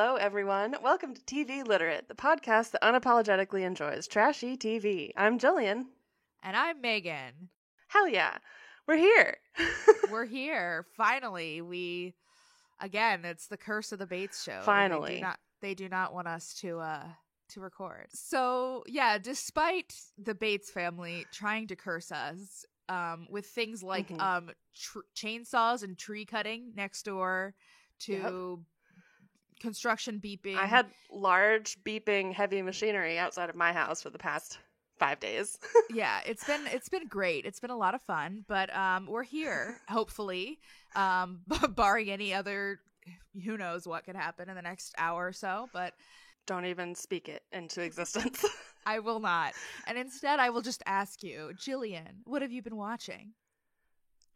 Hello, everyone. Welcome to TV Literate, the podcast that unapologetically enjoys trashy TV. I'm Jillian. And I'm Megan. Hell yeah. We're here. We're here. Finally. Again, it's the curse of the Bates show. Finally. They do not want us to record. So, yeah, despite the Bates family trying to curse us with things like chainsaws and tree cutting next door to construction beeping. I had large beeping heavy machinery outside of my house for the past 5 days. Yeah, it's been great. It's been a lot of fun, but we're here, hopefully, barring any other, who knows what could happen in the next hour or so, but don't even speak it into existence. I will not. And instead, I will just ask you, Jillian, what have you been watching?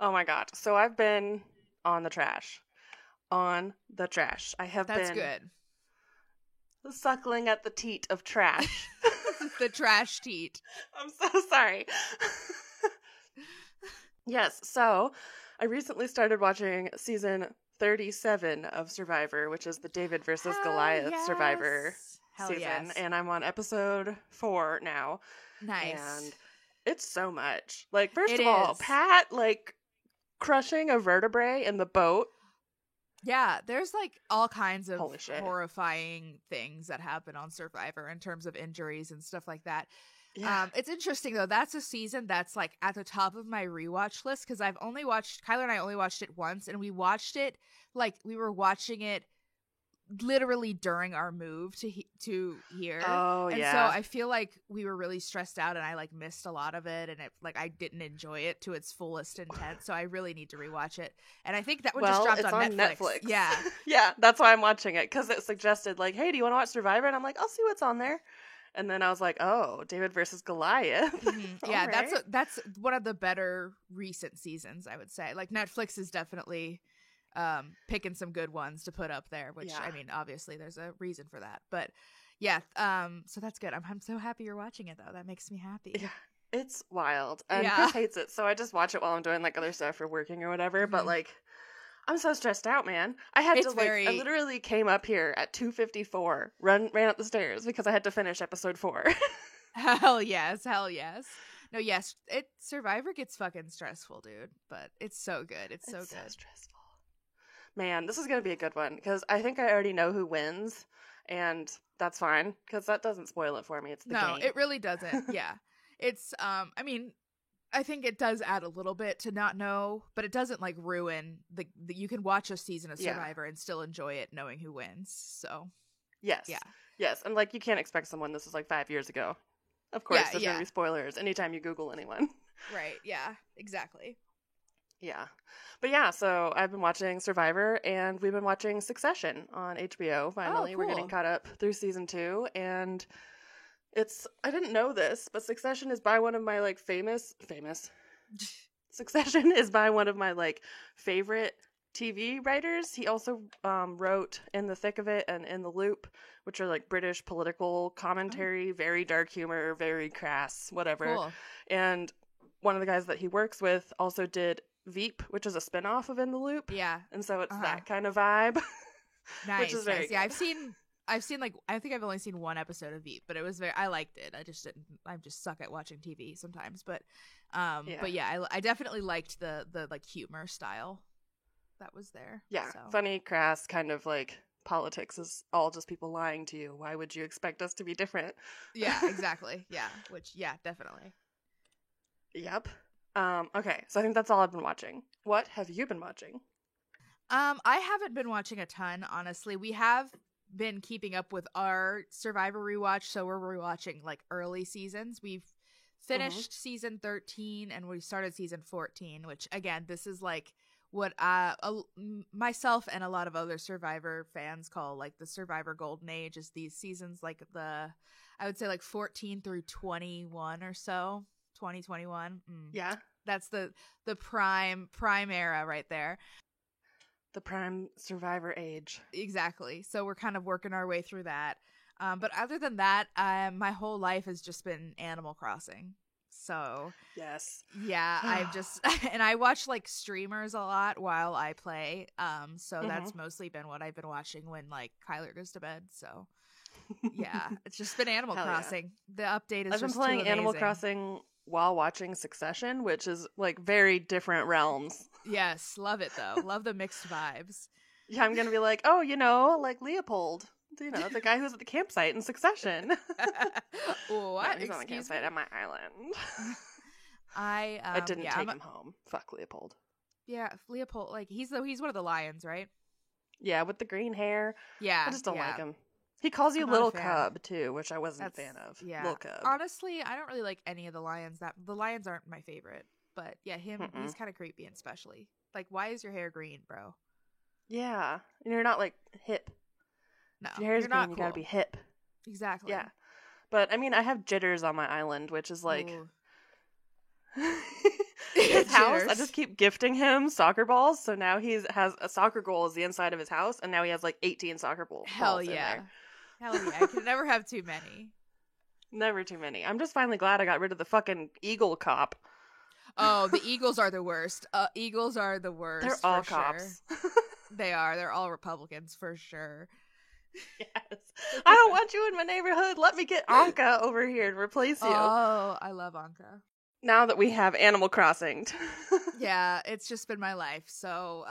Oh my god. So I've been on the trash. I have That's been good. Suckling at the teat of trash. The trash teat. I'm so sorry. Yes, so I recently started watching season 37 of Survivor, which is the David versus Goliath Survivor season. Yes. And I'm on episode 4 now. Nice. And it's so much. Like, first It of all, is. Pat, like, crushing a vertebrae in the boat. Yeah, there's like all kinds of Holy shit. horrifying things that happen on Survivor in terms of injuries and stuff like that. Yeah. It's interesting though. That's a season that's like at the top of my rewatch list because Kyler and I only watched it once, and we watched it like we were watching it literally during our move to here. Oh, and yeah. so I feel like we were really stressed out, and I like missed a lot of it, and it like I didn't enjoy it to its fullest intent. So I really need to rewatch it, and I think that one just dropped it's on Netflix. Yeah. Yeah, that's why I'm watching it, because it suggested like, hey, do you want to watch Survivor? And I'm like, I'll see what's on there. And then I was like, oh, David versus Goliath. Mm-hmm. Yeah, right. that's one of the better recent seasons, I would say. Like Netflix is definitely picking some good ones to put up there, which I mean, obviously there's a reason for that. But yeah, so that's good. I'm so happy you're watching it though. That makes me happy. Yeah, it's wild. And Chris hates it, so I just watch it while I'm doing like other stuff or working or whatever. Mm-hmm. But like, I'm so stressed out, man. I literally came up here at 2:54, ran up the stairs because I had to finish episode 4. Hell yes. No, yes, Survivor gets fucking stressful, dude. But it's so good. It's so stressful. Man, this is gonna be a good one because I think I already know who wins, and that's fine because that doesn't spoil it for me. It's the game. No, it really doesn't. Yeah, it's I mean, I think it does add a little bit to not know, but it doesn't like ruin the you can watch a season of Survivor and still enjoy it knowing who wins. So yes, and like you can't expect someone this is like 5 years ago. Of course, there's gonna be spoilers anytime you Google anyone. Right? Yeah, exactly. Yeah. But yeah, so I've been watching Survivor, and we've been watching Succession on HBO. Finally, cool. We're getting caught up through season 2, and I didn't know this, but Succession is by one of my like famous Succession is by one of my like favorite TV writers. He also wrote In the Thick of It and In the Loop, which are like British political commentary, very dark humor, very crass, whatever. Cool. And one of the guys that he works with also did Veep, which is a spinoff of In the Loop. Yeah. And so it's that kind of vibe. Nice. Which is very good. Yeah, I've seen like, I think I've only seen one episode of Veep, but I liked it. I just suck at watching TV sometimes, but yeah, I definitely liked the like humor style that was there. Yeah. So. Funny, crass, kind of like politics is all just people lying to you. Why would you expect us to be different? Yeah, exactly. Yeah. Definitely. Yep. Okay, so I think that's all I've been watching. What have you been watching? I haven't been watching a ton, honestly. We have been keeping up with our Survivor rewatch, so we're rewatching like early seasons. We've finished season 13 and we started season 14, which again, this is like what myself and a lot of other Survivor fans call like the Survivor Golden Age, is these seasons like I would say like 14 through 21 or so. 2021. Yeah. That's the prime era right there. The prime Survivor age. Exactly. So we're kind of working our way through that. But other than that, my whole life has just been Animal Crossing. So Yes. yeah, I've just and I watch like streamers a lot while I play. So that's mostly been what I've been watching when like Kyler goes to bed. So yeah, it's just been Animal Hell yeah. Crossing. The update is I've been just playing too Animal amazing. Crossing while watching Succession, which is like very different realms. Yes, love it though. Love the mixed vibes. Yeah, I'm gonna be like, oh, like Leopold, the guy who's at the campsite in Succession. What? No, he's on the Excuse campsite me? at my island. I didn't yeah, take him home. Fuck Leopold. Yeah, Leopold, like he's one of the lions, right? Yeah, with the green hair. Yeah, I just don't yeah. like him. He calls you I'm not a Little fan. Cub too, which I wasn't a That's fan of. yeah. Little Cub. Honestly, I don't really like any of the lions. The lions aren't my favorite, but yeah, him Mm-mm. he's kind of creepy, and especially like, why is your hair green, bro? Yeah, and you're not like hip. No, If your hair's you're green, not you cool. gotta be hip. Exactly. Yeah, but I mean, I have jitters on my island, which is like. Ooh. His house, I Jitters. just keep gifting him soccer balls, so now he has a soccer goal as the inside of his house, and now he has like 18 soccer balls. Hell in yeah. there. Hell yeah. I can never have too many. Never too many. I'm just finally glad I got rid of the fucking eagle cop. Oh, the Eagles are the worst. Eagles are the worst. They're all for cops. Sure. They are. They're all Republicans for sure. Yes. I don't want you in my neighborhood. Let me get Anka over here to replace you. Oh, I love Anka. Now that we have Animal Crossing. Yeah, it's just been my life. So,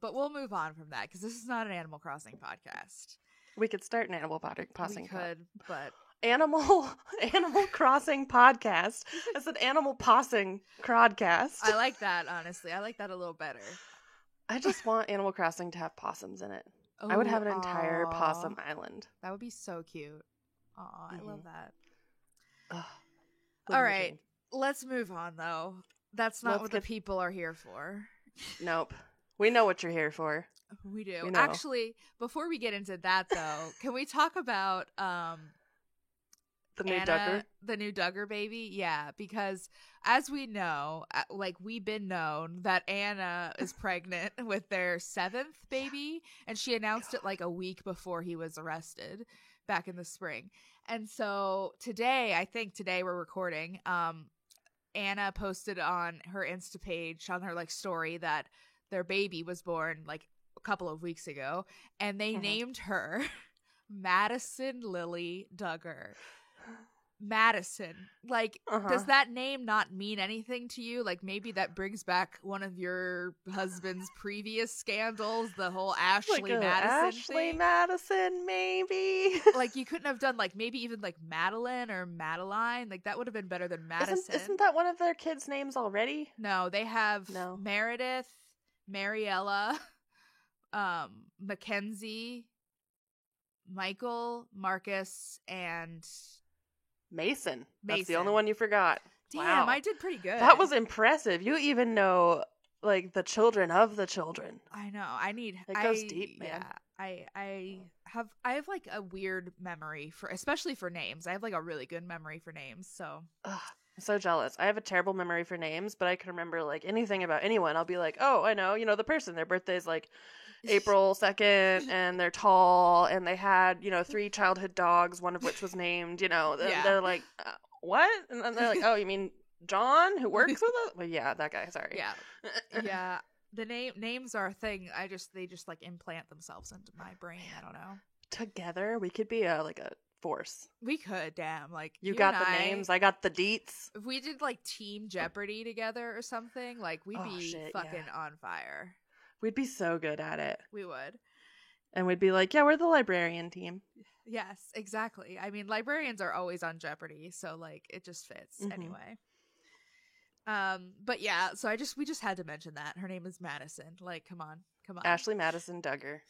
but we'll move on from that because this is not an Animal Crossing podcast. We could start an Animal Crossing. We could, but Animal Crossing podcast. It's an Animal Possing Crodcast. I like that, honestly. I like that a little better. I just want Animal Crossing to have possums in it. I would have an entire possum island. That would be so cute. Aw, I love that. Ugh, All right, let's move on, though. That's not what the people are here for. Nope. We know what you're here for. We do. We know. Actually, before we get into that, though, can we talk about the new Anna, Duggar? the new Duggar baby? Yeah, because as we know, like we've been known that Anna is pregnant with their 7th baby, and she announced it like a week before he was arrested back in the spring. And so today, I think today we're recording, Anna posted on her Insta page, on her like story, that their baby was born like a couple of weeks ago, and they named her Madison Lily Duggar. Madison, like, does that name not mean anything to you? Like, maybe that brings back one of your husband's previous scandals, the whole Ashley like Madison Ashley thing. Madison, maybe. Like, you couldn't have done like maybe even like Madeline or Madeline. Like, that would have been better than Madison. Isn't that one of their kids' names already? No, they have No. Meredith, Mariella, Mackenzie, Michael, Marcus, and Mason. That's the Mason. only one you forgot. damn, Wow. I did pretty good. That was impressive. You even know like the children of the children. I know. It goes deep, man. Yeah, I have like a weird memory for, especially for names. I have like a really good memory for names. So Ugh, I'm so jealous. I have a terrible memory for names, but I can remember like anything about anyone. I'll be like, oh, I know, the person. Their birthday's like April 2nd, and they're tall, and they had 3 childhood dogs, one of which was named. They're like, what? And then they're like, oh, you mean John, who works with us? Well, yeah, that guy. Sorry. yeah, yeah. The names are a thing. They just like implant themselves into my brain. I don't know. Together, we could be a force. We could, damn. Like You got and the names, I got the deets. If we did like Team Jeopardy together or something, like we'd be fucking on fire. We'd be so good at it. We would. And we'd be like, yeah, we're the librarian team. Yes, exactly. I mean, librarians are always on Jeopardy, so like it just fits anyway. But yeah, so we just had to mention that. Her name is Madison. Like, come on. Ashley Madison Duggar.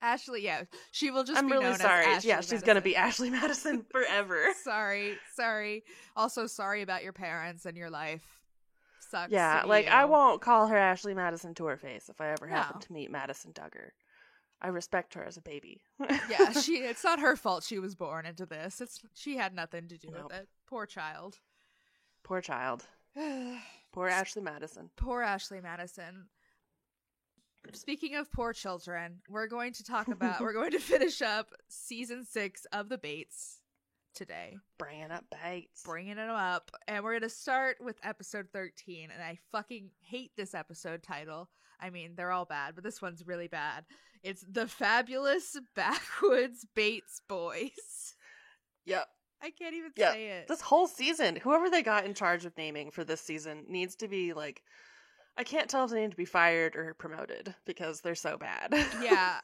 Ashley, yeah. She will just I'm be really known sorry. as Ashley Yeah, she's Madison. gonna be Ashley Madison forever. Sorry. Also sorry about your parents and your life. Sucks. Yeah, to be like you. I won't call her Ashley Madison to her face if I ever happen to meet Madison Duggar. I respect her as a baby. Yeah, it's not her fault she was born into this. She had nothing to do with it. Poor child. Poor child. Poor Ashley Madison. Poor Ashley Madison. Speaking of poor children, we're going to finish up season 6 of The Bates today. Bringing up Bates. Bringing it up. And we're going to start with episode 13. And I fucking hate this episode title. I mean, they're all bad, but this one's really bad. It's The Fabulous Backwoods Bates Boys. Yep. I can't even say it. This whole season, whoever they got in charge of naming for this season needs to be like, I can't tell if they need to be fired or promoted because they're so bad. Yeah,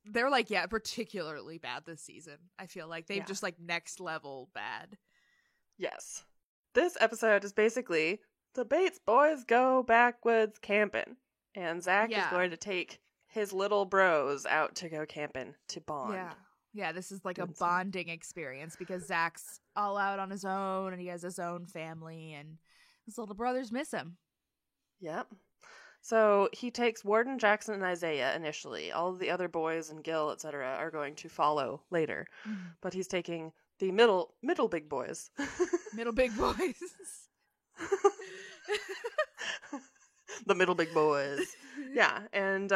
they're like, particularly bad this season. I feel like they've just like next level bad. Yes. This episode is basically the Bates boys go backwoods camping, and Zach is going to take his little bros out to go camping to bond. Yeah, this is like a bonding experience because Zach's all out on his own and he has his own family and his little brothers miss him. Yep. So he takes Warden, Jackson, and Isaiah initially. All of the other boys and Gil, etc., are going to follow later. Mm-hmm. But he's taking the middle big boys. Middle big boys. The middle big boys. Yeah, and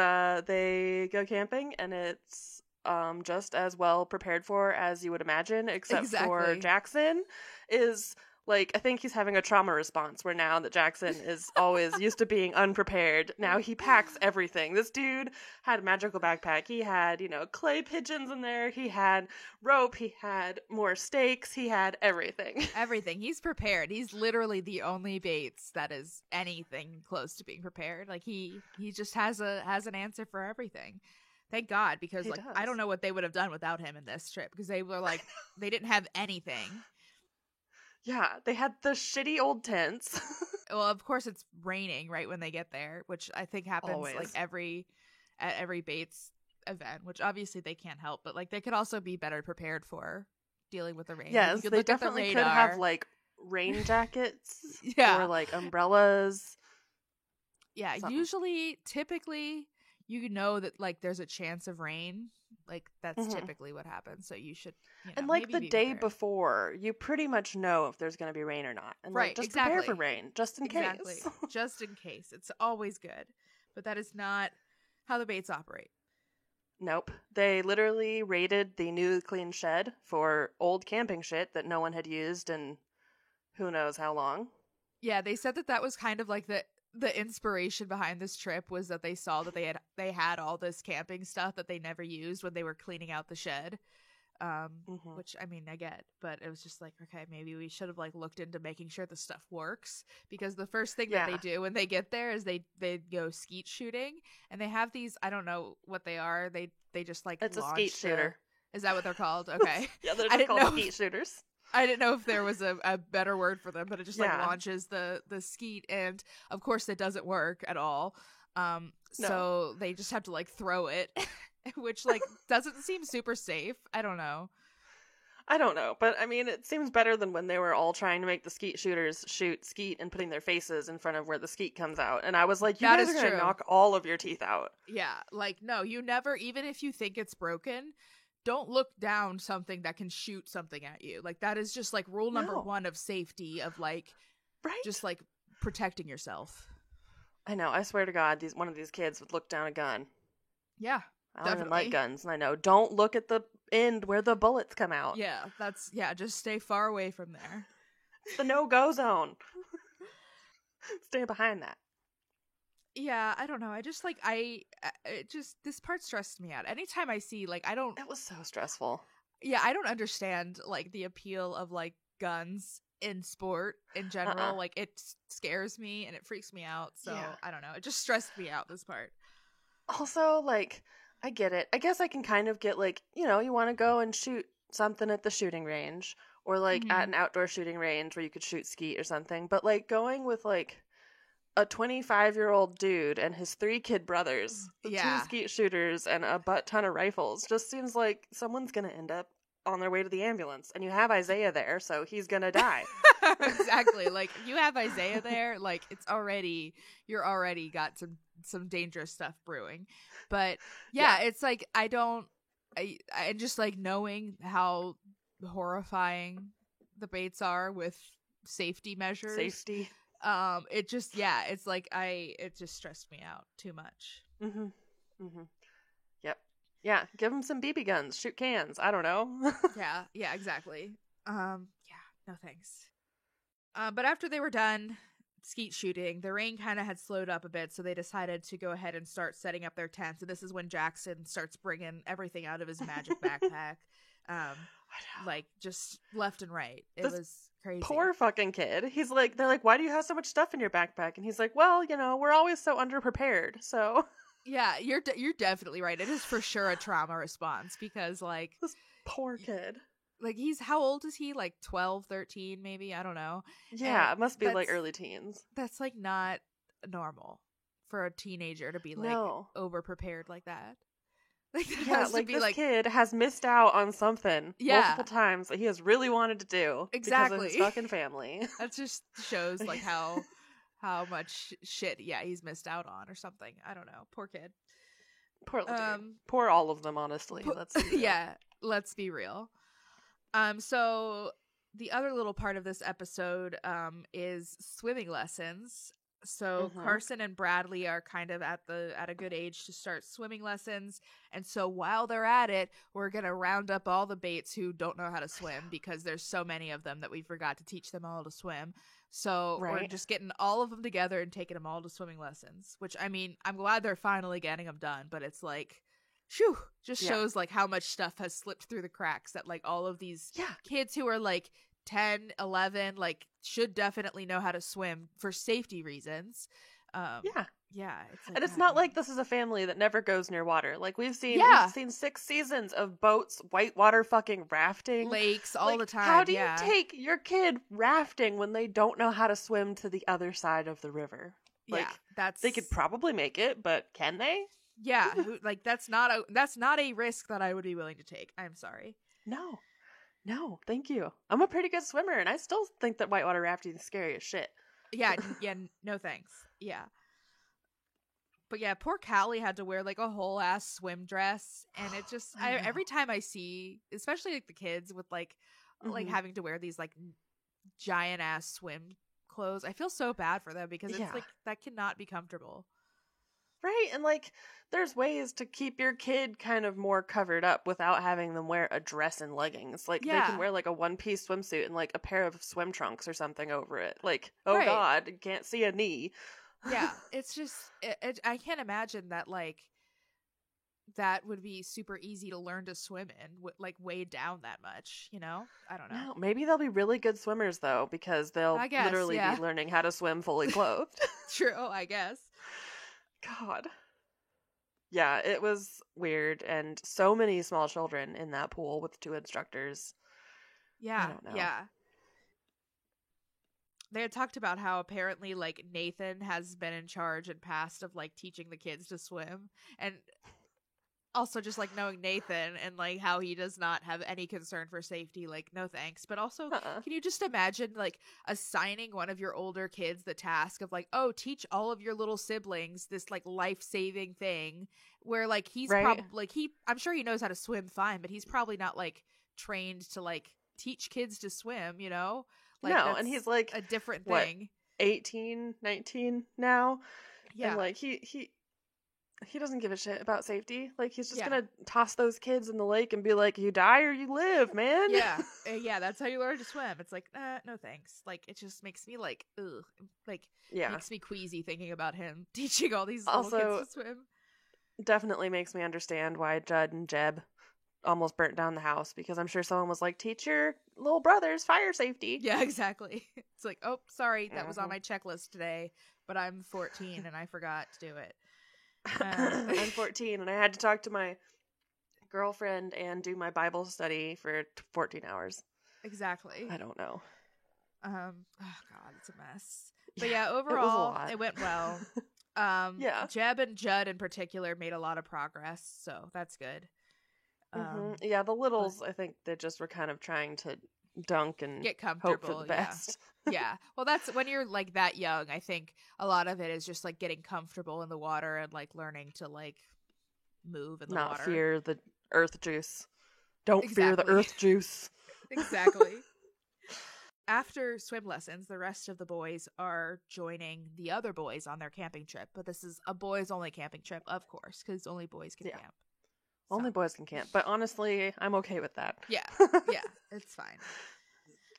they go camping, and it's just as well prepared for as you would imagine, except for Jackson is... Like, I think he's having a trauma response where now that Jackson is always used to being unprepared, now he packs everything. This dude had a magical backpack. He had, clay pigeons in there. He had rope. He had more stakes. He had everything. Everything. He's prepared. He's literally the only Bates that is anything close to being prepared. Like, he just has an answer for everything. Thank God, because, I don't know what they would have done without him in this trip, because they were, like, they didn't have anything. Yeah, they had the shitty old tents. Well, of course it's raining right when they get there, which I think happens always. Like at every Bates event, which obviously they can't help, but like they could also be better prepared for dealing with the rain. Yes, they definitely could have like rain jackets or like umbrellas. Yeah, typically you know that like there's a chance of rain. Like that's typically what happens. So you should and like the day before, you pretty much know if there's going to be rain or not. And like, just prepare for rain just in case. Just in case. It's always good. But that is not how the Bates operate. Nope. They literally raided the new clean shed for old camping shit that no one had used in who knows how long. Yeah, they said that was kind of like the inspiration behind this trip was that they saw that they had all this camping stuff that they never used when they were cleaning out the shed, which I mean I get, but it was just like, okay, maybe we should have like looked into making sure the stuff works, because the first thing that they do when they get there is they go skeet shooting, and they have these, I don't know what they are, they just like it's a skeet shooter. Is that what they're called? Okay. Yeah, they're just called skeet shooters. I didn't know if there was a better word for them, but it just like launches the skeet, and of course it doesn't work at all. So they just have to like throw it, which like doesn't seem super safe. I don't know, but I mean it seems better than when they were all trying to make the skeet shooters shoot skeet and putting their faces in front of where the skeet comes out, and I was like, you guys are gonna knock all of your teeth out. Yeah, like no, you never, even if you think it's broken, don't look down something that can shoot something at you. Like that is just like rule number one of safety, of like just like protecting yourself. I know. I swear to God, one of these kids would look down a gun. Yeah, I don't even like guns, and I know. Don't look at the end where the bullets come out. Yeah, just stay far away from there. It's the no-go zone. Stay behind that. Yeah, I don't know. I just like this part stressed me out. Anytime I see like It was so stressful. Yeah, I don't understand like the appeal of like guns in sport in general. Like it scares me and it freaks me out. So I don't know. It just stressed me out, this part. Also, like I get it. I guess I can kind of get like, you want to go and shoot something at the shooting range, or like at an outdoor shooting range where you could shoot skeet or something. But like going with like a 25-year-old dude and his 3 kid brothers, the 2 skeet shooters, and a butt ton of rifles just seems like someone's gonna end up on their way to the ambulance, and you have Isaiah there, so he's gonna die. Exactly. Like you have Isaiah there, like you're already got some dangerous stuff brewing. But it's like I just like knowing how horrifying the Bates are with safety measures. It just it just stressed me out too much. Yep. Yeah, give them some BB guns, shoot cans. I don't know. Yeah, exactly. Yeah, no thanks. But after they were done skeet shooting, the rain kind of had slowed up a bit, so they decided to go ahead and start setting up their tents. And this is when Jackson starts bringing everything out of his magic backpack, like just left and right. It was crazy. Poor fucking kid. They're like, why do you have so much stuff in your backpack? And he's like, well, we're always so underprepared, so. Yeah, you're definitely right. It is for sure a trauma response because, like, this poor kid. Like, how old is he? Like 12, 13, maybe? I don't know. Yeah, and it must be like early teens. That's like not normal for a teenager to be like over prepared like that. Like, this kid has missed out on something multiple times that he has really wanted to do. Exactly. Because of his fucking family. That just shows like how much shit he's missed out on or something. I don't know. Poor kid. Poor little dude. Poor all of them, honestly. Let's be real. So the other little part of this episode is swimming lessons. So Carson and Bradley are kind of at a good age to start swimming lessons. And so while they're at it, we're going to round up all the Bates who don't know how to swim because there's so many of them that we forgot to teach them all to swim. So we're just getting all of them together and taking them all to swimming lessons, which, I mean, I'm glad they're finally getting them done, but it's like, phew, just shows like how much stuff has slipped through the cracks that like all of these kids who are like 10, 11, like should definitely know how to swim for safety reasons. It's not like this is a family that never goes near water. Like we've seen 6 seasons of boats, whitewater fucking rafting, lakes all the time. How do you take your kid rafting when they don't know how to swim to the other side of the river? Like they could probably make it, but can they? Yeah, like that's not a risk that I would be willing to take. I'm sorry. No, thank you. I'm a pretty good swimmer, and I still think that whitewater rafting is scary as shit. Yeah, no thanks. Yeah. But yeah, poor Callie had to wear like a whole ass swim dress, and it just every time I see, especially like the kids with like having to wear these like giant ass swim clothes, I feel so bad for them because it's like that cannot be comfortable. Right, and like there's ways to keep your kid kind of more covered up without having them wear a dress and leggings. Like they can wear like a one-piece swimsuit and like a pair of swim trunks or something over it. Like, God, you can't see a knee. Yeah, it's just I can't imagine that like that would be super easy to learn to swim in, like weighed down that much, I don't know. No, maybe they'll be really good swimmers though, because they'll literally be learning how to swim fully clothed. True, I guess. God. Yeah, it was weird, and so many small children in that pool with 2 instructors. Yeah, I don't know. yeah. They had talked about how apparently, like, Nathan has been in charge and past of, like, teaching the kids to swim, and also just, like, knowing Nathan and, like, how he does not have any concern for safety, like, no thanks. But also, can you just imagine, like, assigning one of your older kids the task of, like, oh, teach all of your little siblings this, like, life-saving thing, where, like, he's probably, like, I'm sure he knows how to swim fine, but he's probably not, like, trained to, like, teach kids to swim, Like, no, and he's, like, a different thing. 18, 19 now? Yeah. And, like, he doesn't give a shit about safety. Like, he's just gonna toss those kids in the lake and be like, you die or you live, man. Yeah, that's how you learn to swim. It's like, no thanks. Like, it just makes me like, ugh. Like, makes me queasy thinking about him teaching all these little kids to swim. Definitely makes me understand why Judd and Jeb almost burnt down the house, because I'm sure someone was like, teach your little brothers fire safety. Yeah, exactly. It's like, oh, sorry, that was on my checklist today, but I'm 14 and I forgot to do it. I'm 14 and I had to talk to my girlfriend and do my Bible study for 14 hours. Exactly. I don't know. Oh God, it's a mess. But yeah, overall, it went well. Jeb and Judd in particular made a lot of progress, so that's good. Yeah, the littles, I think they just were kind of trying to dunk and get comfortable, hope for the best. Yeah. Well, that's when you're like that young. I think a lot of it is just like getting comfortable in the water and like learning to like move in the water. Not fear the earth juice. Don't fear the earth juice. Exactly. After swim lessons, the rest of the boys are joining the other boys on their camping trip. But this is a boys only camping trip, of course, because only boys can camp. Only boys can camp. But honestly, I'm okay with that. Yeah, yeah, it's fine.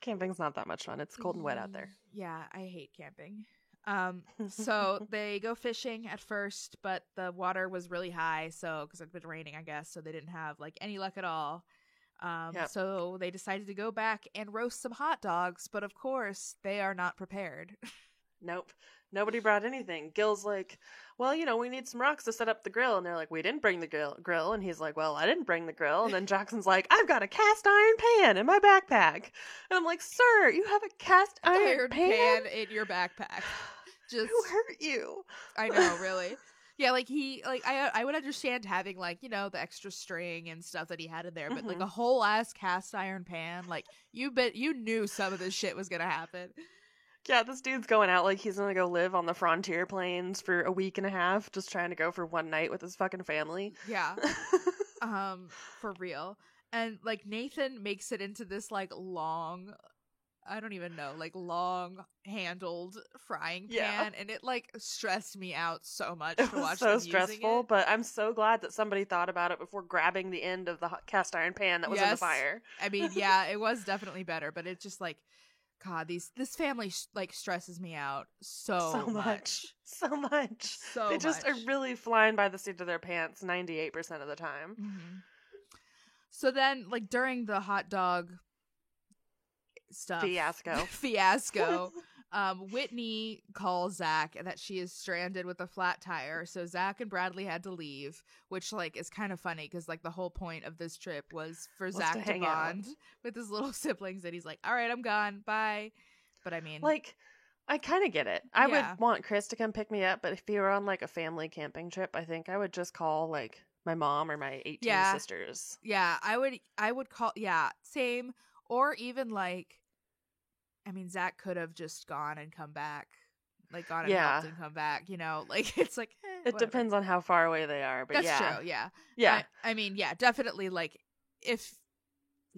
Camping's not that much fun. It's cold and wet out there. Yeah, I hate camping. So they go fishing at first, but the water was really high, so because it'd been raining, I guess, so they didn't have like any luck at all. Yep. So they decided to go back and roast some hot dogs, but of course they are not prepared. Nope. Nobody brought anything. Gil's like, well, we need some rocks to set up the grill. And they're like, we didn't bring the grill. And he's like, well, I didn't bring the grill. And then Jackson's like, I've got a cast iron pan in my backpack. And I'm like, sir, you have a cast iron pan in your backpack. Just who hurt you? I know, really. Yeah, like I would understand having like, the extra string and stuff that he had in there, but like a whole ass cast iron pan, like you knew some of this shit was gonna happen. Yeah, this dude's going out like he's gonna go live on the frontier plains for a week and a half, just trying to go for one night with his fucking family. Yeah. For real. And like Nathan makes it into this like long, I don't even know, like long handled frying pan, and it like stressed me out so much to watch them using it. So stressful, but I'm so glad that somebody thought about it before grabbing the end of the cast iron pan that was in the fire. I mean, yeah, it was definitely better, but it's just like, God, this family like stresses me out so much. They just are really flying by the seat of their pants 98% of the time. Mm-hmm. So then, like during the hot dog stuff fiasco, Whitney calls Zach that she is stranded with a flat tire. So Zach and Bradley had to leave, which like is kind of funny because like the whole point of this trip was for Zach to bond with his little siblings, and he's like, all right, I'm gone, bye. But I mean, like, I kind of get it. I would want Chris to come pick me up, but if you were on like a family camping trip, I think I would just call like my mom or my 18 sisters. Yeah, I would call, same. Or even like, I mean, Zach could have just gone and come back. Like, gone and helped and come back, Like, it's like, it depends on how far away they are, but that's true, yeah. Yeah. I mean, yeah, definitely, like, if,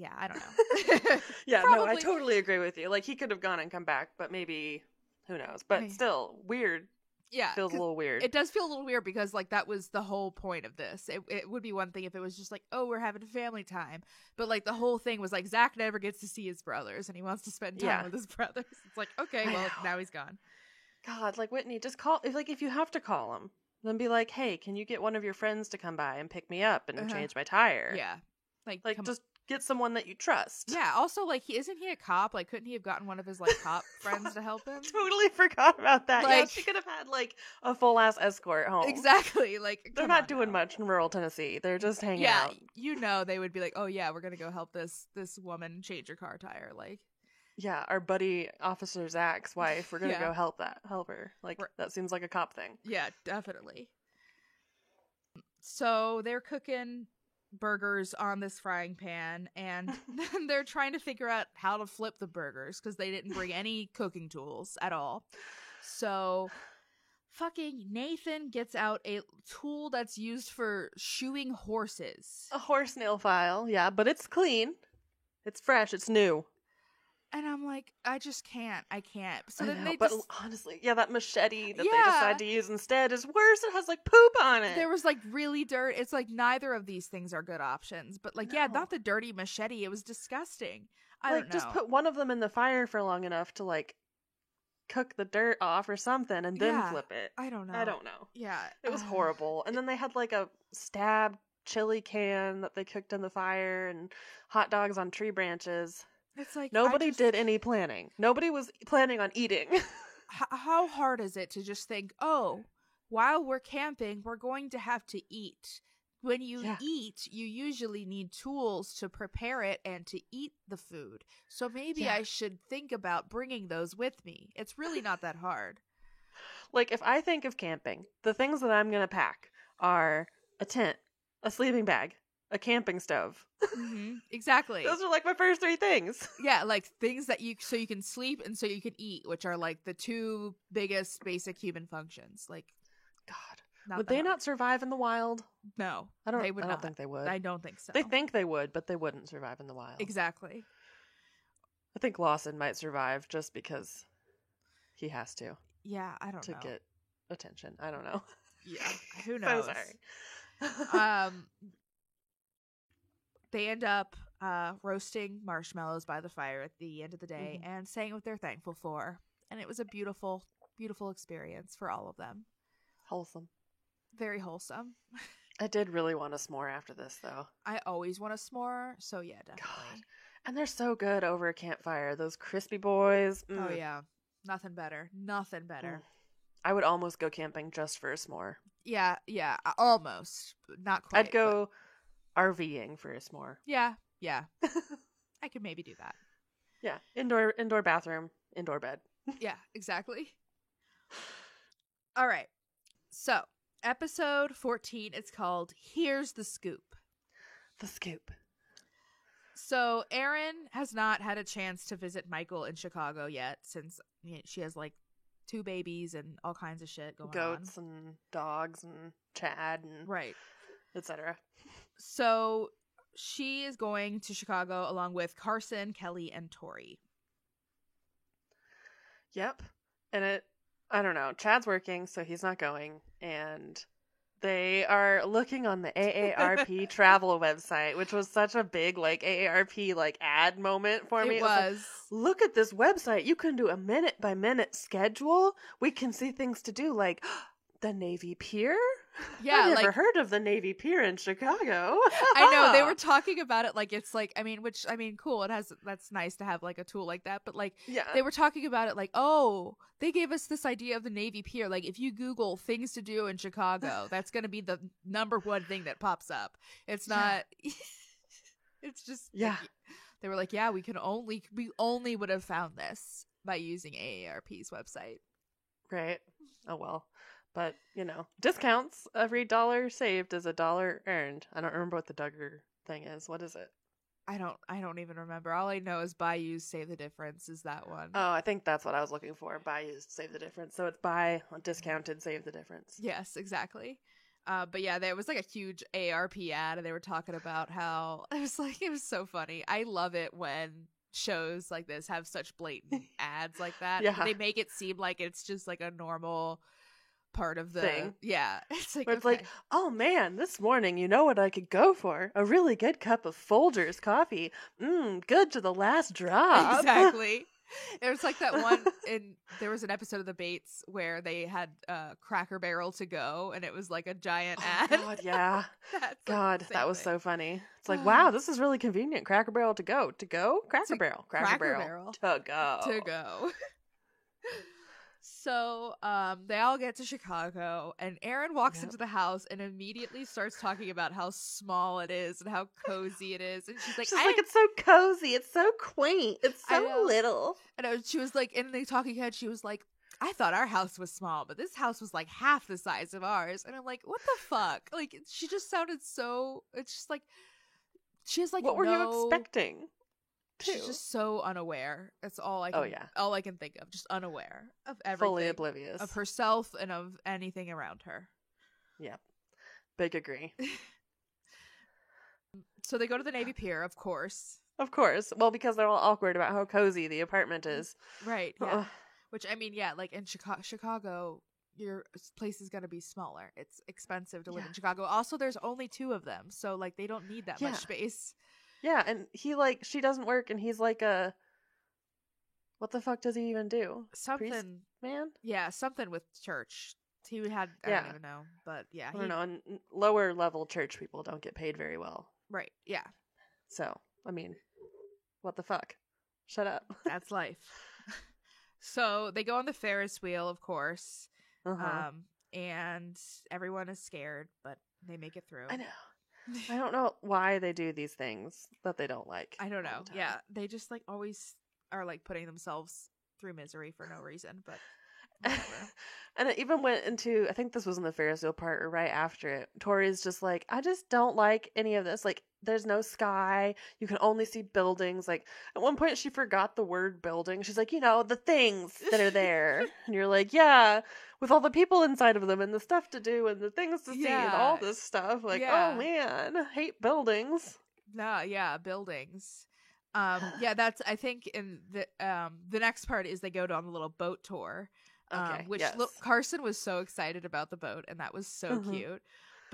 I don't know. No, I totally agree with you. Like, he could have gone and come back, but maybe, who knows? But still, weird. Yeah. Feels a little weird. It does feel a little weird because, like, that was the whole point of this. It would be one thing if it was just like, oh, we're having family time. But, like, the whole thing was, like, Zach never gets to see his brothers and he wants to spend time with his brothers. It's like, okay, well, now he's gone. God, like, Whitney, just call. If you have to call him, then be like, hey, can you get one of your friends to come by and pick me up and change my tire? Yeah. Like just get someone that you trust. Yeah. Also, like, isn't he a cop? Like, couldn't he have gotten one of his like cop friends to help him? Totally forgot about that. Like, yeah, she could have had like a full ass escort home. Exactly. Like, they're not doing much in rural Tennessee. They're just hanging out. They would be like, oh yeah, we're gonna go help this woman change her car tire. Like, yeah, our buddy Officer Zach's wife. We're gonna go help her. Like, that seems like a cop thing. Yeah, definitely. So they're cooking burgers on this frying pan, and then they're trying to figure out how to flip the burgers because they didn't bring any cooking tools at all. So fucking Nathan gets out a tool that's used for shoeing horses. A horse nail file, yeah, but it's clean. It's fresh. It's new. And I'm like, I just can't. I can't. So then but honestly, that machete that they decide to use instead is worse. It has like poop on it. There was like really dirt. It's like neither of these things are good options. But like, not the dirty machete. It was disgusting. I don't know. Just put one of them in the fire for long enough to like cook the dirt off or something and then flip it. I don't know. Yeah. It was horrible. And then they had like a stab chili can that they cooked in the fire and hot dogs on tree branches. It's like nobody did any planning. Nobody was planning on eating. How hard is it to just think, oh, while we're camping, we're going to have to eat. When you eat, you usually need tools to prepare it and to eat the food. So maybe I should think about bringing those with me. It's really not that hard. Like, if I think of camping, the things that I'm going to pack are a tent, a sleeping bag, a camping stove. Mm-hmm. Exactly. Those are like my first three things. Yeah, like things that you can sleep and so you can eat, which are like the two biggest basic human functions. Like, God, would they not survive in the wild? No, I don't think they would. I don't think so. They think they would, but they wouldn't survive in the wild. Exactly. I think Lawson might survive just because he has to. Yeah, I don't know. To get attention. I don't know. Yeah, who knows? So sorry. they end up roasting marshmallows by the fire at the end of the day and saying what they're thankful for. And it was a beautiful, beautiful experience for all of them. Wholesome. Very wholesome. I did really want a s'more after this, though. I always want a s'more, so yeah, definitely. God. And they're so good over a campfire. Those crispy boys. Oh, yeah. Nothing better. Nothing better. I would almost go camping just for a s'more. Yeah, almost. Not quite. I'd go RVing for a s'more. Yeah. I could maybe do that. Yeah. Indoor bathroom, indoor bed. Yeah, exactly. All right. So, episode 14, it's called Here's the Scoop. The Scoop. So, Erin has not had a chance to visit Michael in Chicago yet since she has like 2 babies and all kinds of shit going on. Goats and dogs and Chad and right, etc. So, she is going to Chicago along with Carson, Kelly, and Tori. Yep. And I don't know. Chad's working, so he's not going. And they are looking on the AARP travel website, which was such a big, like, AARP, like, ad moment for me. It was. Like, look at this website. You can do a minute-by-minute schedule. We can see things to do, like, the Navy Pier? Yeah, I've never heard of the Navy Pier in Chicago. I know, they were talking about it like it's like, cool. That's nice to have like a tool like that, but like, yeah. They were talking about it like, oh, they gave us this idea of the Navy Pier. Like, if you Google things to do in Chicago, that's going to be the number one thing that pops up. It's not, it's just, yeah. Like, they were like, yeah, we only would have found this by using AARP's website. Right. Oh, well. But, discounts. Every dollar saved is a dollar earned. I don't remember what the Duggar thing is. What is it? I don't even remember. All I know is Bayou Save the Difference is that one. Oh, I think that's what I was looking for. Buy used, save the difference. So it's buy discounted, save the difference. Yes, exactly. But yeah, there was like a huge AARP ad, and they were talking about how it was so funny. I love it when shows like this have such blatant ads like that. Yeah. They make it seem like it's just like a normal part of the thing. Yeah, it's like, it's like, oh man, this morning, you know what I could go for? A really good cup of Folgers coffee. Good to the last drop. Exactly. It was like that one there was an episode of The Bates where they had Cracker Barrel to go, and it was like a giant ad. God, yeah. God, that was so funny. It's like, wow, this is really convenient. Cracker Barrel to go. To go? Cracker Barrel. Cracker Barrel. To go. To go. So, they all get to Chicago, and Erin walks into the house and immediately starts talking about how small it is and how cozy it is. And she's like, it's so cozy. It's so quaint. It's so little. And she was like, in the talking head, she was like, I thought our house was small, but this house was like half the size of ours. And I'm like, what the fuck? Like, she just sounded so, it's just like, she has like, what were you expecting? She's just so unaware. That's all I can, all I can think of. Just unaware of everything. Fully oblivious. Of herself and of anything around her. Yep. Big agree. So they go to the Navy Pier, of course. Of course. Well, because they're all awkward about how cozy the apartment is. Right, yeah. Which, I mean, yeah, like in Chicago, your place is going to be smaller. It's expensive to live in Chicago. Also, there's only 2 of them. So, like, they don't need that much space. Yeah, and she doesn't work, and he's like what the fuck does he even do? Something. Priest man? Yeah, something with church. He had, I don't even know, but yeah. I don't know, and lower level church people don't get paid very well. Right, yeah. So, I mean, what the fuck? Shut up. That's life. So, they go on the Ferris wheel, of course, and everyone is scared, but they make it through. I know. I don't know why they do these things that they don't like. I don't know. Yeah, they just like always are like putting themselves through misery for no reason, but whatever. And it even went into, I think this was in the Ferris wheel part or right after it. Tori's just like, I just don't like any of this. Like, there's no sky. You can only see buildings. Like, at one point she forgot the word building. She's like, the things that are there. And you're like, yeah, with all the people inside of them and the stuff to do and the things to see and all this stuff. Like, oh man, I hate buildings. No, yeah, buildings. That's, I think in the next part is they go on a little boat tour. Which Carson was so excited about the boat, and that was so cute.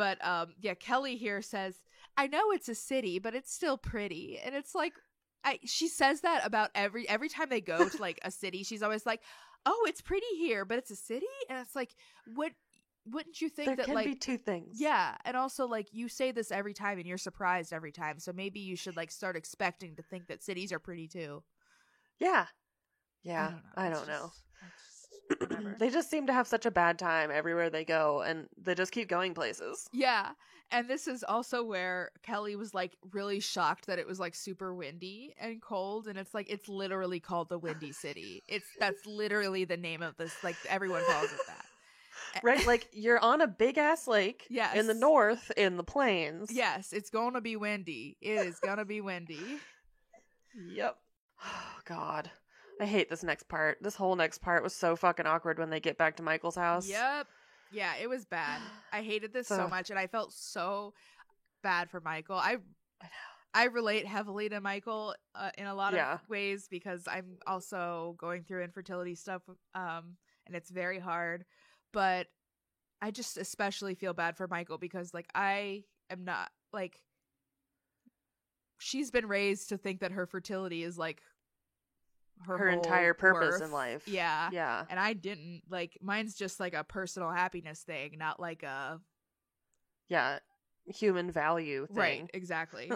But yeah, Kelly here says, I know it's a city, but it's still pretty. And it's like, she says that about every time they go to like a city. She's always like, oh, it's pretty here, but it's a city. And it's like, wouldn't you think there that can like be two things? Yeah, and also like you say this every time and you're surprised every time. So maybe you should like start expecting to think that cities are pretty too. Yeah. Yeah. I don't know. They just seem to have such a bad time everywhere they go, and they just keep going places. Yeah. And this is also where Kelly was like really shocked that it was like super windy and cold, and it's like it's literally called the Windy City. That's literally the name of this, like everyone calls it that. Right, like you're on a big ass lake Yes. in the north in the plains. Yes, it's gonna be windy. It is gonna be windy. Yep. Oh God. I hate this next part. This whole next part was so fucking awkward when they get back to Michael's house. Yep. Yeah, it was bad. I hated this so much, and I felt so bad for Michael. I relate heavily to Michael in a lot of ways because I'm also going through infertility stuff, and it's very hard. But I just especially feel bad for Michael because, like, I am not, like, she's been raised to think that her fertility is, like, her entire purpose worth. In life. Yeah. Yeah. And I didn't. Like, mine's just, like, a personal happiness thing, not, like, a... Yeah. Human value thing. Right, exactly.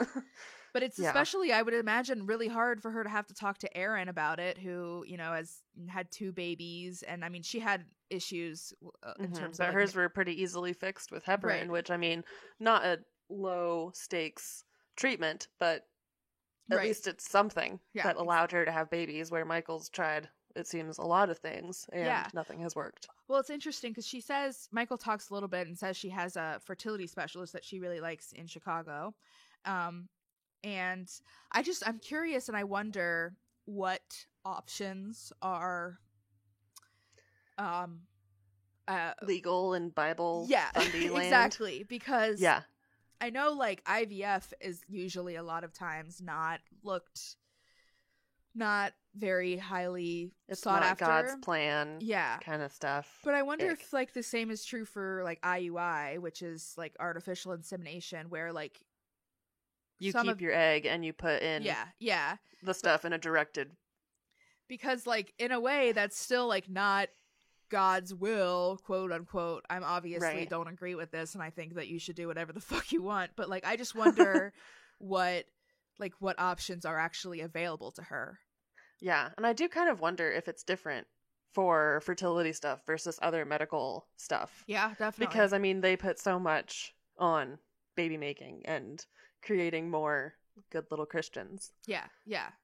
But it's especially, I would imagine, really hard for her to have to talk to Aaron about it, who, you know, has had 2 babies. And, I mean, she had issues in terms but of... hers were pretty easily fixed with heparin, which, I mean, not a low-stakes treatment, but at least it's something that allowed her to have babies, where Michael's tried, it seems, a lot of things, and nothing has worked. Well, it's interesting because she says, Michael talks a little bit and says she has a fertility specialist that she really likes in Chicago. And I'm curious, and I wonder what options are legal in Bible Bundy land. Exactly, because I know like IVF is usually a lot of times not very highly sought after. God's plan, kind of stuff. But I wonder if like the same is true for like IUI, which is like artificial insemination, where like you keep your egg and you put in the stuff in a directed. Because like in a way that's still like not God's will, quote unquote. I'm obviously don't agree with this, and I think that you should do whatever the fuck you want. But like I just wonder what options are actually available to her. Yeah, and I do kind of wonder if it's different for fertility stuff versus other medical stuff. Yeah, definitely. Because, I mean, they put so much on baby making and creating more good little Christians. Yeah,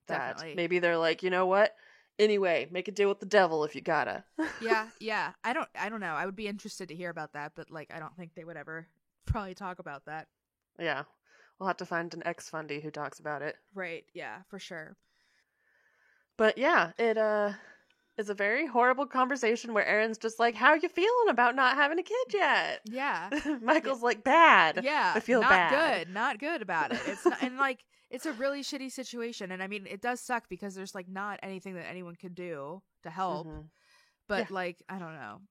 definitely. Maybe they're like, you know what? Anyway, make a deal with the devil if you gotta. Yeah. I don't know. I would be interested to hear about that, but like I don't think they would ever probably talk about that. Yeah. We'll have to find an ex-fundy who talks about it. Right, yeah, for sure. But yeah, it is a very horrible conversation where Aaron's just like, how are you feeling about not having a kid yet? Yeah. Michael's like, bad. Yeah. I feel bad. Not good about it. It's not, and like, it's a really shitty situation. And I mean, it does suck because there's like not anything that anyone can do to help. Mm-hmm. But like, I don't know.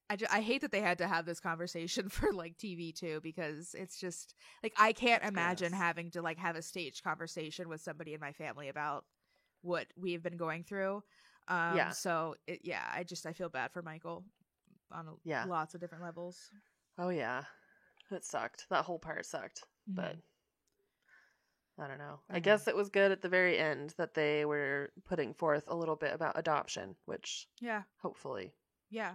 I hate that they had to have this conversation for like TV too, because it's just like, I can't imagine having to like have a staged conversation with somebody in my family about what we've been going through. So I feel bad for Michael on lots of different levels. Oh yeah. It sucked. That whole part sucked. Mm-hmm. But I don't know. I guess it was good at the very end that they were putting forth a little bit about adoption, which hopefully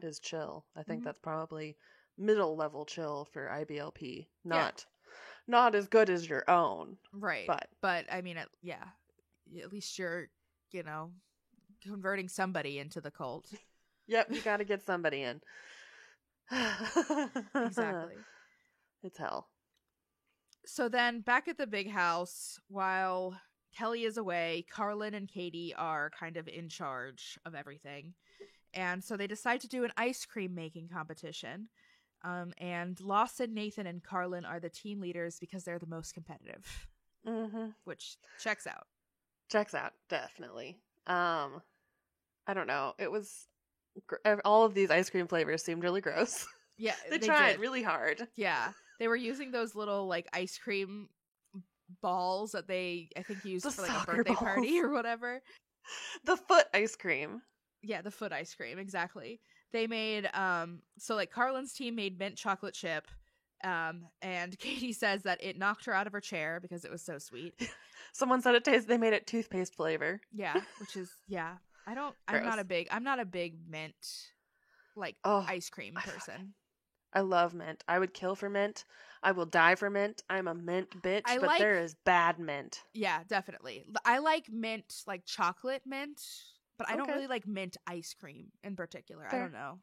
is chill. I think that's probably middle level chill for IBLP. Not as good as your own. Right. But I mean, at least you're, converting somebody into the cult. Yep, you got to get somebody in. Exactly. It's hell. So then back at the big house, while Kelly is away, Carlin and Katie are kind of in charge of everything. And so they decide to do an ice cream making competition. And Lawson, Nathan, and Carlin are the team leaders because they're the most competitive. Mm-hmm. Which checks out. Checks out, definitely. I don't know. It was... all of these ice cream flavors seemed really gross. Yeah, They tried did. really hard. Yeah, they were using those little like ice cream balls that they I think used The for like a soccer birthday party balls. or whatever. The foot ice cream. Yeah, the foot ice cream, exactly. They made so like Carlin's team made mint chocolate chip. And Katie says that it knocked her out of her chair because it was so sweet. Someone said they made it toothpaste flavor. Yeah, which is I'm not a big mint like ice cream person. I love mint. I would kill for mint. I will die for mint. I'm a mint bitch, but there is bad mint. Yeah, definitely. I like mint, like chocolate mint, but I don't really like mint ice cream in particular. Fair. I don't know.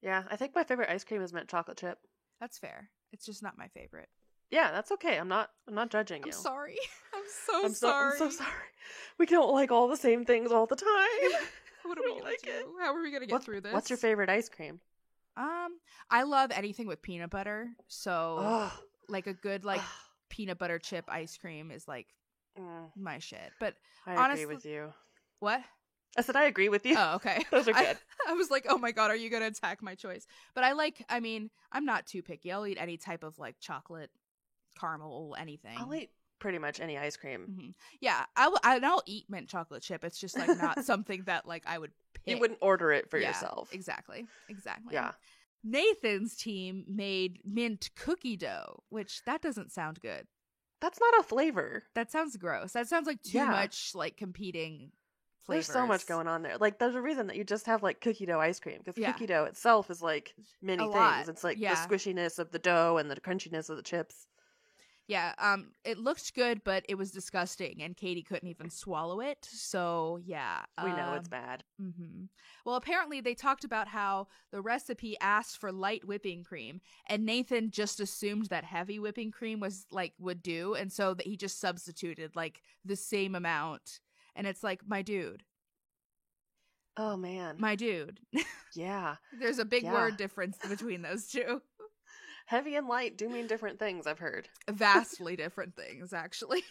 Yeah, I think my favorite ice cream is mint chocolate chip. That's fair. It's just not my favorite. Yeah, that's okay. I'm not judging you. I'm sorry. I'm sorry. I'm so sorry. We don't like all the same things all the time. What are we gonna do? How are we gonna get through this? What's your favorite ice cream? I love anything with peanut butter. So like a good peanut butter chip ice cream is like my shit. But I honestly, agree with you. What? I said I agree with you. Oh, okay. Those are good. I was like, oh my God, are you going to attack my choice? But I'm not too picky. I'll eat any type of like chocolate, caramel, anything. I'll eat pretty much any ice cream. Mm-hmm. Yeah, I'll eat mint chocolate chip. It's just like not something that like I would pick. You wouldn't order it for yourself. Exactly. Yeah. Nathan's team made mint cookie dough, which that doesn't sound good. That's not a flavor. That sounds gross. That sounds like too much like competing flavors. There's so much going on there. Like, there's a reason that you just have like cookie dough ice cream, because cookie dough itself is like many things. It's like the squishiness of the dough and the crunchiness of the chips. Yeah, it looked good, but it was disgusting, and Katie couldn't even swallow it. So yeah, we know it's bad. Mm-hmm. Well, apparently they talked about how the recipe asked for light whipping cream, and Nathan just assumed that heavy whipping cream would do, and so that he just substituted like the same amount. And it's like, my dude. Oh man, my dude. Yeah, there's a big word difference between those two. Heavy and light do mean different things, I've heard. Vastly different things, actually.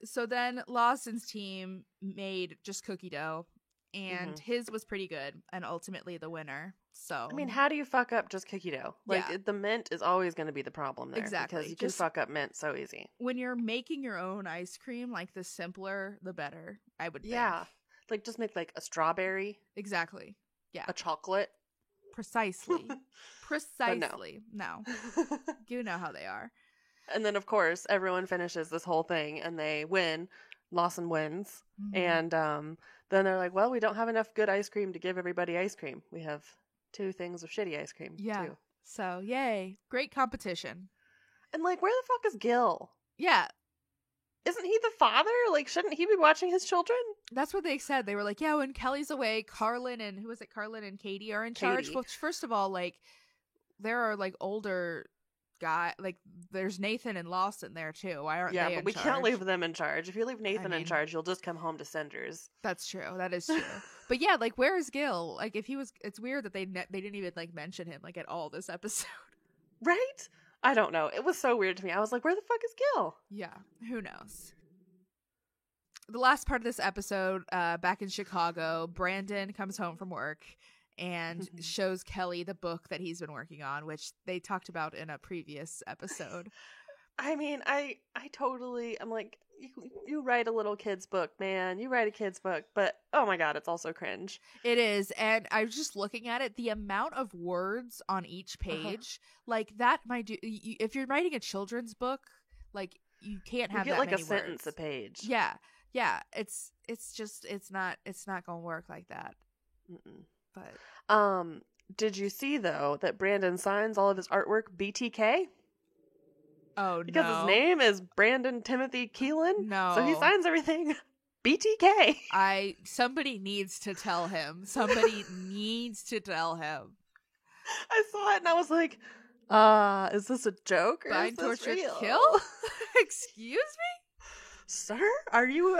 So then Lawson's team made just cookie dough, and his was pretty good, and ultimately the winner. So I mean, how do you fuck up just cookie dough? Like, the mint is always going to be the problem there. Exactly. Because you can fuck up mint so easy. When you're making your own ice cream, like, the simpler, the better, I would think. Yeah. Like, just make, like, a strawberry. Exactly. Yeah. A chocolate. Precisely. No. You know how they are. And then, of course, everyone finishes this whole thing, and they win. Lawson wins. Mm-hmm. And then they're like, well, we don't have enough good ice cream to give everybody ice cream. We have 2 things of shitty ice cream, too. So, yay. Great competition. And, like, where the fuck is Gil? Yeah. Isn't he the father? Like, shouldn't he be watching his children? That's what they said. They were like, yeah, when Kelly's away, Carlin and Katie are in charge. Well, first of all, like, there are, like, older guy, like, there's Nathan and Lawson there, too. Why aren't they in charge? Yeah, but we can't leave them in charge. If you leave Nathan in charge, you'll just come home to cinders. That's true. That is true. But yeah, like, where is Gil? Like, if he was, it's weird that they didn't even, like, mention him, like, at all this episode. Right? I don't know. It was so weird to me. I was like, where the fuck is Gil? Yeah, who knows? The last part of this episode, back in Chicago, Brandon comes home from work and shows Kelly the book that he's been working on, which they talked about in a previous episode. I mean, I'm like, you write a little kid's book, man. You write a kid's book, but oh my God, it's also cringe. It is. And I was just looking at it, the amount of words on each page, like that might do, if you're writing a children's book, like you can't have that many words. You get like a sentence a page. Yeah. Yeah. It's not going to work like that. Mm-mm. But, did you see though that Brandon signs all of his artwork BTK? Oh, because his name is Brandon Timothy Keelan. No. So he signs everything BTK. Somebody needs to tell him. Somebody needs to tell him. I saw it and I was like, is this a joke or Bind, is this torture, real? kill? Excuse me? Sir, are you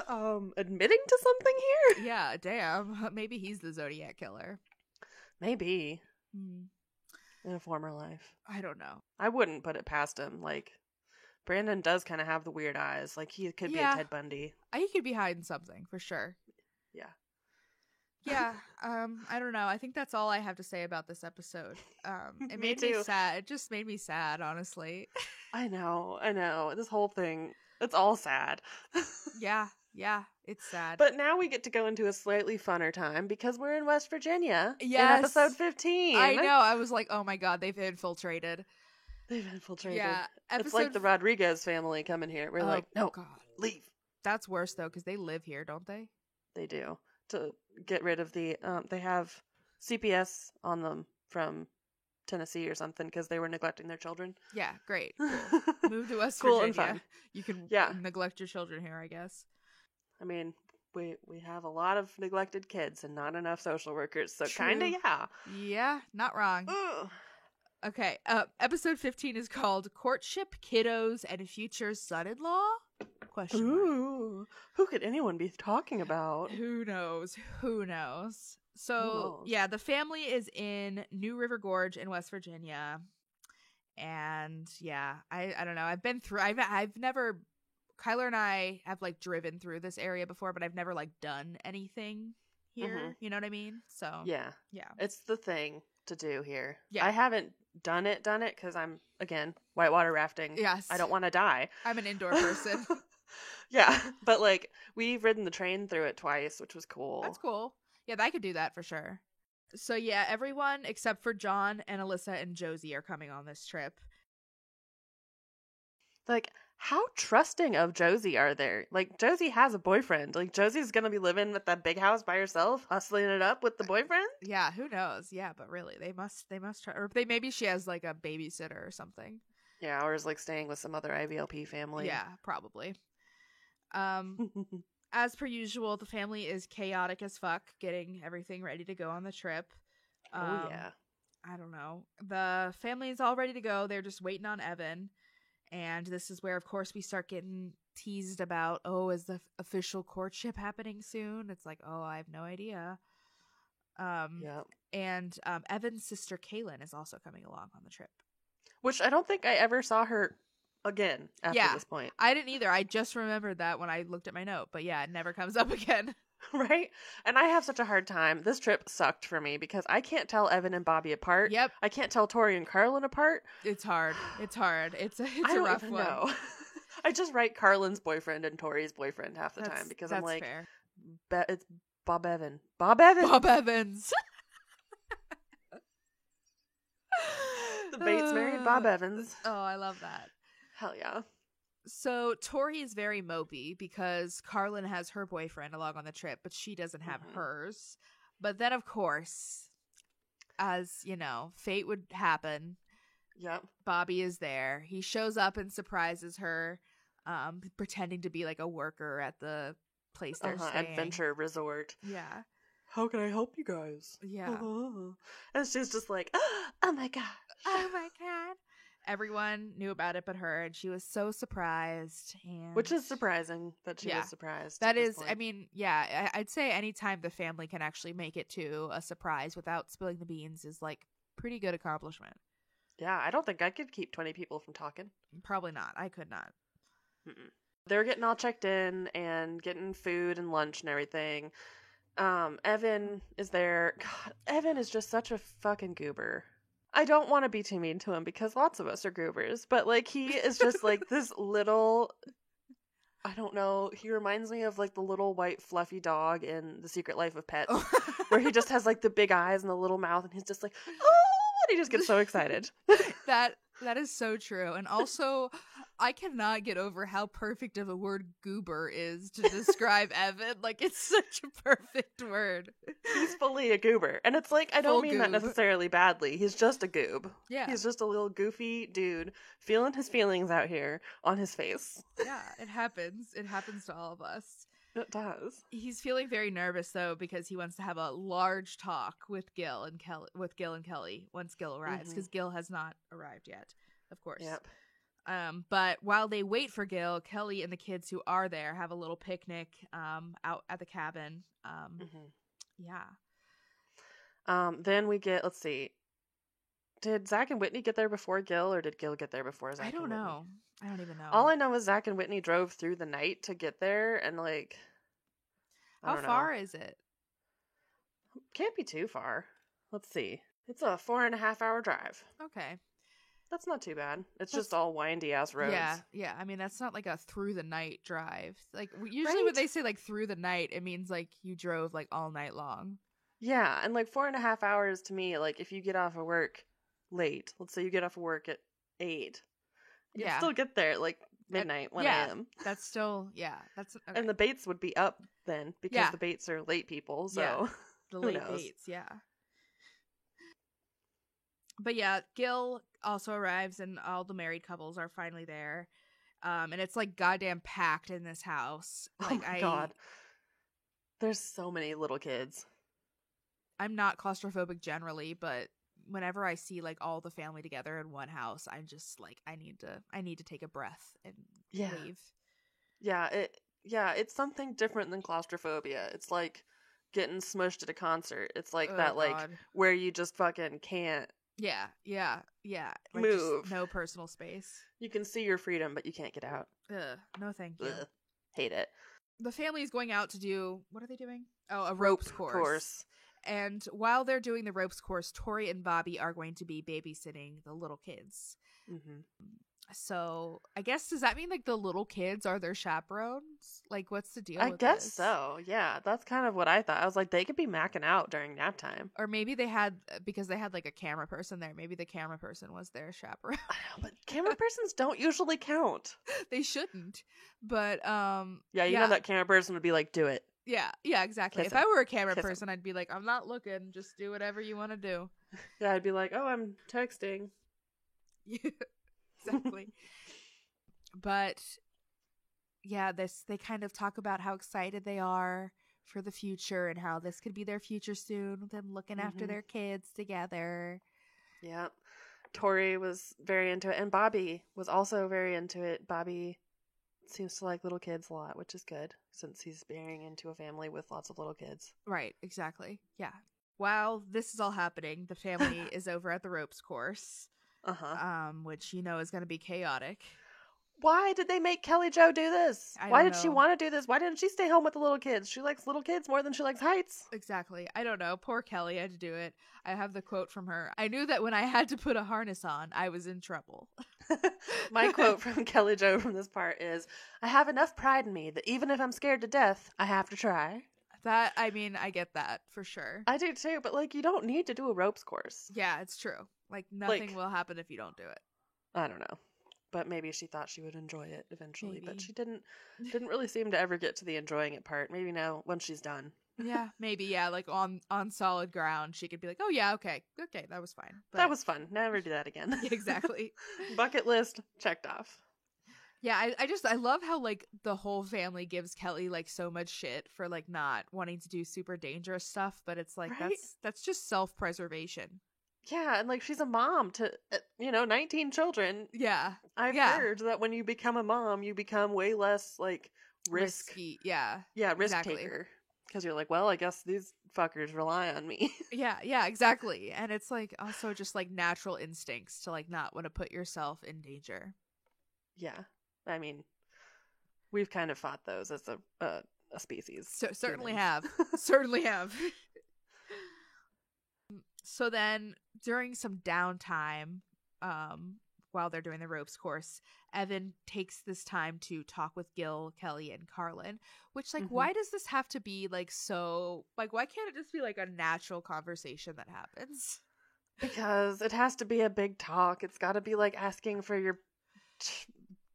admitting to something here? Yeah, damn. Maybe he's the Zodiac killer. Maybe. In a former life. I don't know. I wouldn't put it past him. Like, Brandon does kind of have the weird eyes. Like, he could be a Ted Bundy. He could be hiding something, for sure. Yeah. yeah, I don't know. I think that's all I have to say about this episode. It Me made me too. sad. It just made me sad, honestly. I know. This whole thing, it's all sad. Yeah, it's sad. But now we get to go into a slightly funner time because we're in West Virginia in Yes. episode 15. I know. I was like, oh my god, they've infiltrated. They've infiltrated. Yeah, It's like the Rodriguez family coming here. We're like, no, god, leave. that's worse though because they live here, don't they? They do. To get rid of the, they have CPS on them from Tennessee or something because they were neglecting their children. Yeah, great. Cool. Move to West Cool and Virginia. fun. You can Yeah. neglect your children here, I guess. I mean, we have a lot of neglected kids and not enough social workers, so True. kind of, yeah. Yeah, not wrong. Ugh. Okay, episode 15 is called Courtship, Kiddos, and Future Son-in-Law? Question mark. Ooh, who could anyone be talking about? Who knows? Who knows? So, knows? yeah, the family is in New River Gorge in West Virginia. And yeah, I don't know. I've been through, I've never, Kyler and I have like driven through this area before, but I've never like done anything here. Mhm. You know what I mean? So, Yeah, yeah. it's the thing to do here. Yeah. I haven't done it because I'm, again, whitewater rafting. Yes. I don't want to die. I'm an indoor person. Yeah, but like we've ridden the train through it twice, which was cool. That's cool. Yeah, I could do that for sure. So yeah, everyone except for John and Alyssa and Josie are coming on this trip. Like, how trusting of Josie are they? Like, Josie has a boyfriend. Like, Josie's gonna be living with that big house by herself, hustling it up with the boyfriend? Yeah, who knows? Yeah, but really, they must try, or maybe she has like a babysitter or something. Yeah, or is like staying with some other IVLP family. Yeah, probably. As per usual, the family is chaotic as fuck, getting everything ready to go on the trip. Oh yeah. I don't know. The family is all ready to go. They're just waiting on Evan. And this is where, of course, we start getting teased about, oh, is the official courtship happening soon? It's like, oh, I have no idea. Yeah. And Evan's sister, Kaylin, is also coming along on the trip. Which I don't think I ever saw her again after this point. I didn't either. I just remembered that when I looked at my note. But yeah, it never comes up again. Right? And I have such a hard time. This trip sucked for me because I can't tell Evan and Bobby apart. Yep. I can't tell Tori and Carlin apart. It's hard. It's a I don't rough even one. know. I just write Carlin's boyfriend and Tori's boyfriend half the time because I'm like, fair. It's Bob Evan. Bob Evan! Bob Evans. The Bates married Bob Evans. Oh, I love that. Hell yeah. So Tori is very mopey because Carlin has her boyfriend along on the trip, but she doesn't have hers. But then, of course, as you know, fate would happen. Yep. Bobby is there. He shows up and surprises her, pretending to be like a worker at the place they're staying. Adventure resort. Yeah. How can I help you guys? Yeah. And she's just like, oh my god. Oh my god. Everyone knew about it but her, and she was so surprised. And Which is surprising that she was surprised. That at this is, point. I mean, yeah, I'd say anytime the family can actually make it to a surprise without spilling the beans is like pretty good accomplishment. Yeah, I don't think I could keep 20 people from talking. Probably not. I could not. Mm-mm. They're getting all checked in and getting food and lunch and everything. Evan is there. God, Evan is just such a fucking goober. I don't want to be too mean to him because lots of us are goobers, but like he is just like this little, I don't know, he reminds me of like the little white fluffy dog in The Secret Life of Pets where he just has like the big eyes and the little mouth and he's just like, oh, and he just gets so excited. That is so true. And also, I cannot get over how perfect of a word goober is to describe Evan. Like, it's such a perfect word. He's fully a goober. And it's like, I don't Full mean that goob. necessarily badly. He's just a goob. Yeah. He's just a little goofy dude feeling his feelings out here on his face. Yeah, it happens. It happens to all of us. It does. He's feeling very nervous though because he wants to have a large talk with Gil and Kelly once Gil arrives because Gil has not arrived yet, of course. Yep. But while they wait for Gil, Kelly and the kids who are there have a little picnic out at the cabin. Yeah. Then we get, let's see. Did Zach and Whitney get there before Gil, or did Gil get there before Zach? I don't and Whitney? know. I don't even know. All I know is Zach and Whitney drove through the night to get there, and like, I How don't know. far is it? Can't be too far. Let's see. It's a 4.5-hour drive. Okay. That's not too bad. It's That's- just all windy ass roads. Yeah. I mean, that's not like a through the night drive. Like usually when they say like through the night, it means like you drove like all night long. Yeah, and like 4.5 hours to me, like if you get off of work late, let's say you get off of work at 8, you'd Yeah. still get there at like midnight, 1 yeah. a.m. That's still that's okay. And the Bates would be up then because Yeah. the Bates are late people, so Yeah. The who late knows? Bates, yeah. But yeah, Gil also arrives and all the married couples are finally there. And it's like goddamn packed in this house. Like Oh my god. There's so many little kids. I'm not claustrophobic generally, but whenever I see like all the family together in one house, I'm just like I need to take a breath and leave. It's something different than claustrophobia. It's like getting smushed at a concert. It's like Oh, that like God. where you just fucking can't Yeah. Like move. just no personal space. You can see your freedom, but you can't get out. Ugh, no thank you. Ugh. Hate it. The family is going out to do, what are they doing? Oh, a ropes course. And while they're doing the ropes course, Tori and Bobby are going to be babysitting the little kids. Mm-hmm. So I guess, does that mean like the little kids are their chaperones? Like, what's the deal I with guess this? so. Yeah, that's kind of what I thought. I was like, they could be macking out during nap time. Or maybe they had, because they had like a camera person there, maybe the camera person was their chaperone. I know, but camera persons don't usually count. They shouldn't. But Yeah, you know that camera person would be like, do it. Yeah, exactly. Kiss if I were a camera Kiss 'em. person, I'd be like, I'm not looking. Just do whatever you want to do. Yeah, I'd be like, oh, I'm texting. Yeah, exactly. But yeah, they kind of talk about how excited they are for the future and how this could be their future soon, them looking after Mhm. their kids together. Yeah. Tori was very into it, and Bobby was also very into it. Bobby seems to like little kids a lot, which is good since he's marrying into a family with lots of little kids. Right, exactly. Yeah. While this is all happening, the family is over at the ropes course, Uh-huh. which you know is going to be chaotic. Why did they make Kelly Jo do this? I Why don't did she know. want to do this? Why didn't she stay home with the little kids? She likes little kids more than she likes heights. Exactly. I don't know. Poor Kelly had to do it. I have the quote from her. I knew that when I had to put a harness on, I was in trouble. My quote from Kelly Jo from this part is, I have enough pride in me that even if I'm scared to death, I have to try. That, I mean, I get that for sure. I do too, but like, you don't need to do a ropes course. Yeah, it's true. Like, nothing Like- will happen if you don't do it. I don't know. But maybe she thought she would enjoy it eventually, Maybe. but she didn't really seem to ever get to the enjoying it part. Maybe now when she's done. Yeah, maybe, yeah, like on solid ground, she could be like, oh yeah, okay, that was fine. But, That was fun. Never do that again. exactly. Bucket list checked off. Yeah, I love how like the whole family gives Kelly like so much shit for like not wanting to do super dangerous stuff, but it's like Right? that's just self-preservation. Yeah, and like she's a mom to 19 children. Yeah. I've Yeah. heard that when you become a mom, you become way less like Risky. Yeah. risk exactly. taker. Because you're like, well, I guess these fuckers rely on me. Yeah, exactly. And it's like also just like natural instincts to like not want to put yourself in danger. Yeah, I mean, we've kind of fought those as a species. So certainly humans. have. Certainly have. So then during some downtime, while they're doing the ropes course, Evan takes this time to talk with Gil, Kelly, and Carlin, which like Mhm. why does this have to be like so like why can't it just be like a natural conversation that happens? Because it has to be a big talk. It's got to be like asking for your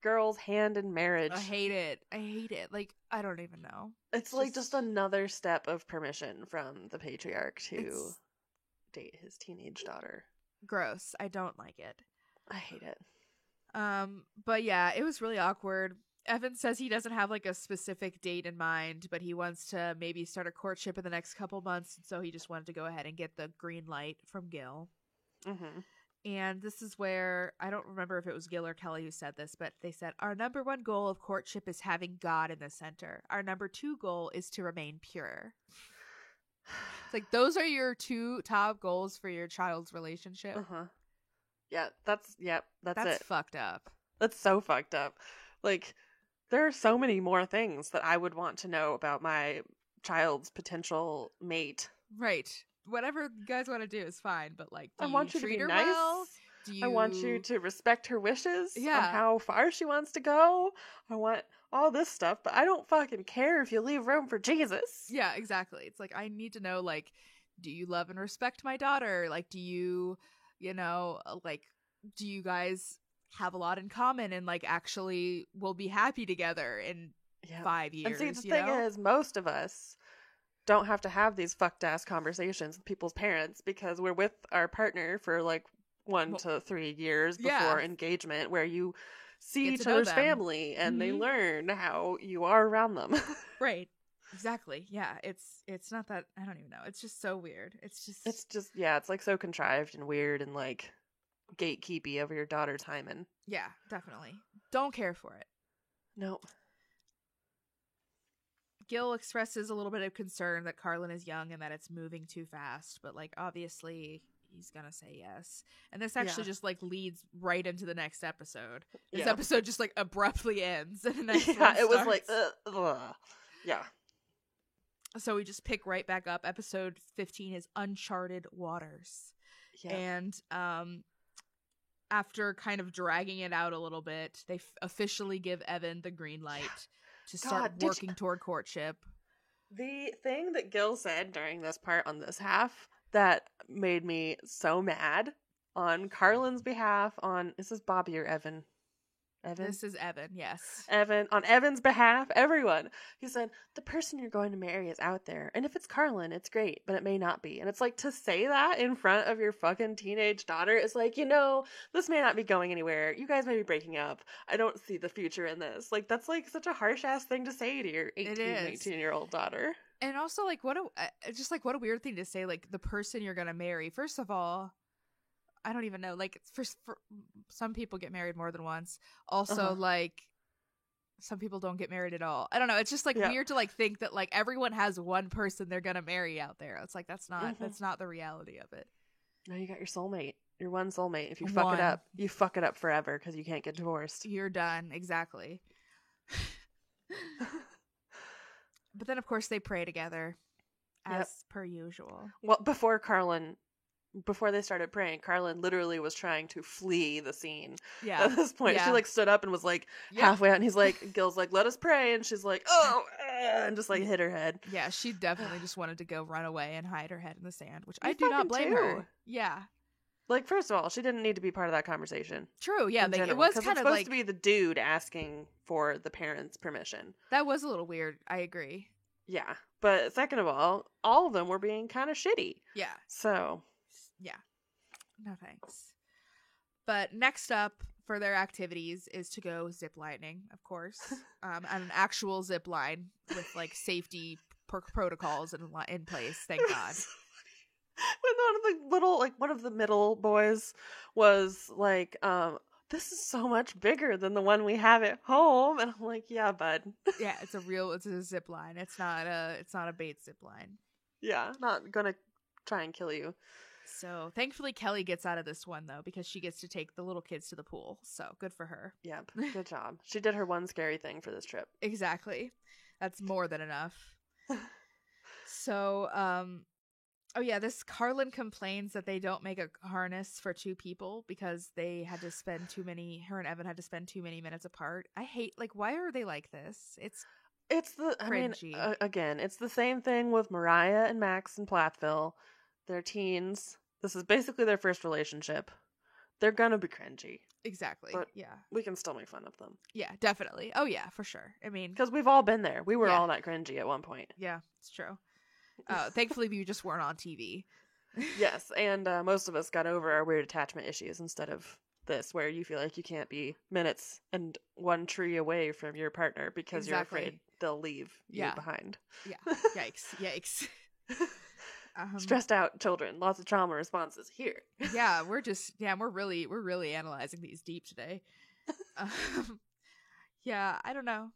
girl's hand in marriage. I hate it. Like I don't even know. It's like just another step of permission from the patriarch to It's date his teenage daughter. gross. I don't like it. I hate it. But yeah, it was really awkward. Evan says he doesn't have like a specific date in mind, but he wants to maybe start a courtship in the next couple months, so he just wanted to go ahead and get the green light from Gil. Mm-hmm. And this is where, I don't remember if it was Gil or Kelly who said this, but they said, our number one goal of courtship is having God in the center. Our number two goal is to remain pure. It's like, those are your two top goals for your child's relationship. Uh-huh. Yeah, that's That's it. fucked up. That's so fucked up. Like, there are so many more things that I would want to know about my child's potential mate Right. Whatever you guys want to do is fine, but like, do I want you to treat be her nice. well? Do you? I want you to respect her wishes on Yeah. how far she wants to go. I want all this stuff, but I don't fucking care if you leave room for Jesus. Yeah, exactly. It's like, I need to know, like, do you love and respect my daughter? Like, do you, like, do you guys have a lot in common and like actually will be happy together in 5 years? And see, the thing is, most of us don't have to have these fucked ass conversations with people's parents because we're with our partner for like 1 to 3 years before engagement, where you see each other's family and they learn how you are around them. Right. Exactly. Yeah. It's not that, I don't even know. It's just so weird. It's just yeah, it's like so contrived and weird and like gatekeepy over your daughter's hymen. Yeah, definitely. Don't care for it. No. Gil expresses a little bit of concern that Carlin is young and that it's moving too fast, but like obviously he's gonna say yes. And this actually just like leads right into the next episode. This episode just like abruptly ends. And the next one it was like yeah. So we just pick right back up. Episode 15 is Uncharted Waters. Yeah. And after kind of dragging it out a little bit, they officially give Evan the green light to start working toward courtship. The thing that Gil said during this part on this half that made me so mad on Carlin's behalf, is this Bobby or Evan? Evan? This is Evan, yes. Evan, on Evan's behalf, everyone. He said, the person you're going to marry is out there. And if it's Carlin, it's great, but it may not be. And it's like, to say that in front of your fucking teenage daughter is like, this may not be going anywhere. You guys may be breaking up. I don't see the future in this. Like, that's like such a harsh ass thing to say to your 18-year-old daughter. And also, like, what a weird thing to say, like, the person you're going to marry. First of all, I don't even know. Like, for some people get married more than once. Also, like, some people don't get married at all. I don't know. It's just like weird to like think that like everyone has one person they're gonna marry out there. It's like that's not the reality of it. No, you got your soulmate. Your one soulmate. If you fuck it up, you fuck it up forever because you can't get divorced. You're done. Exactly. But then, of course, they pray together as per usual. Well, before they started praying, Carlin literally was trying to flee the scene. Yeah. At this point, she like stood up and was like halfway out, and Gil's like, let us pray. And she's like, and just like hit her head. Yeah, she definitely just wanted to go run away and hide her head in the sand, which I do not blame her. Yeah. Like, first of all, she didn't need to be part of that conversation. True, yeah. It was kind of supposed to be the dude asking for the parents' permission. That was a little weird. I agree. Yeah. But second of all of them were being kind of shitty. Yeah. So... yeah. No thanks. But next up for their activities is to go ziplining, of course. And an actual zip line with like safety protocols in place, thank God. When one of the middle boys was like, this is so much bigger than the one we have at home. And I'm like, yeah, bud. Yeah, it's a zip line. It's not a bait zip line. Yeah, not gonna try and kill you. So thankfully Kelly gets out of this one though, because she gets to take the little kids to the pool. So good for her. Yep. Good job. She did her one scary thing for this trip. Exactly. That's more than enough. So, this Carlin complains that they don't make a harness for two people because they had to spend her and Evan had to spend too many minutes apart. I hate, like, why are they like this? It's cringy. Again, it's the same thing with Mariah and Max in Plathville. They're teens. This is basically their first relationship. They're gonna be cringy. Exactly. But yeah. We can still make fun of them. Yeah, definitely. Oh yeah, for sure. I mean, because we've all been there. We were all that cringy at one point. Yeah, it's true. Thankfully, we just weren't on TV. Yes, and most of us got over our weird attachment issues instead of this, where you feel like you can't be minutes and one tree away from your partner because you're afraid they'll leave you behind. Yeah. Yikes. Stressed out children, lots of trauma responses here. Yeah, we're really analyzing these deep today. Yeah, I don't know.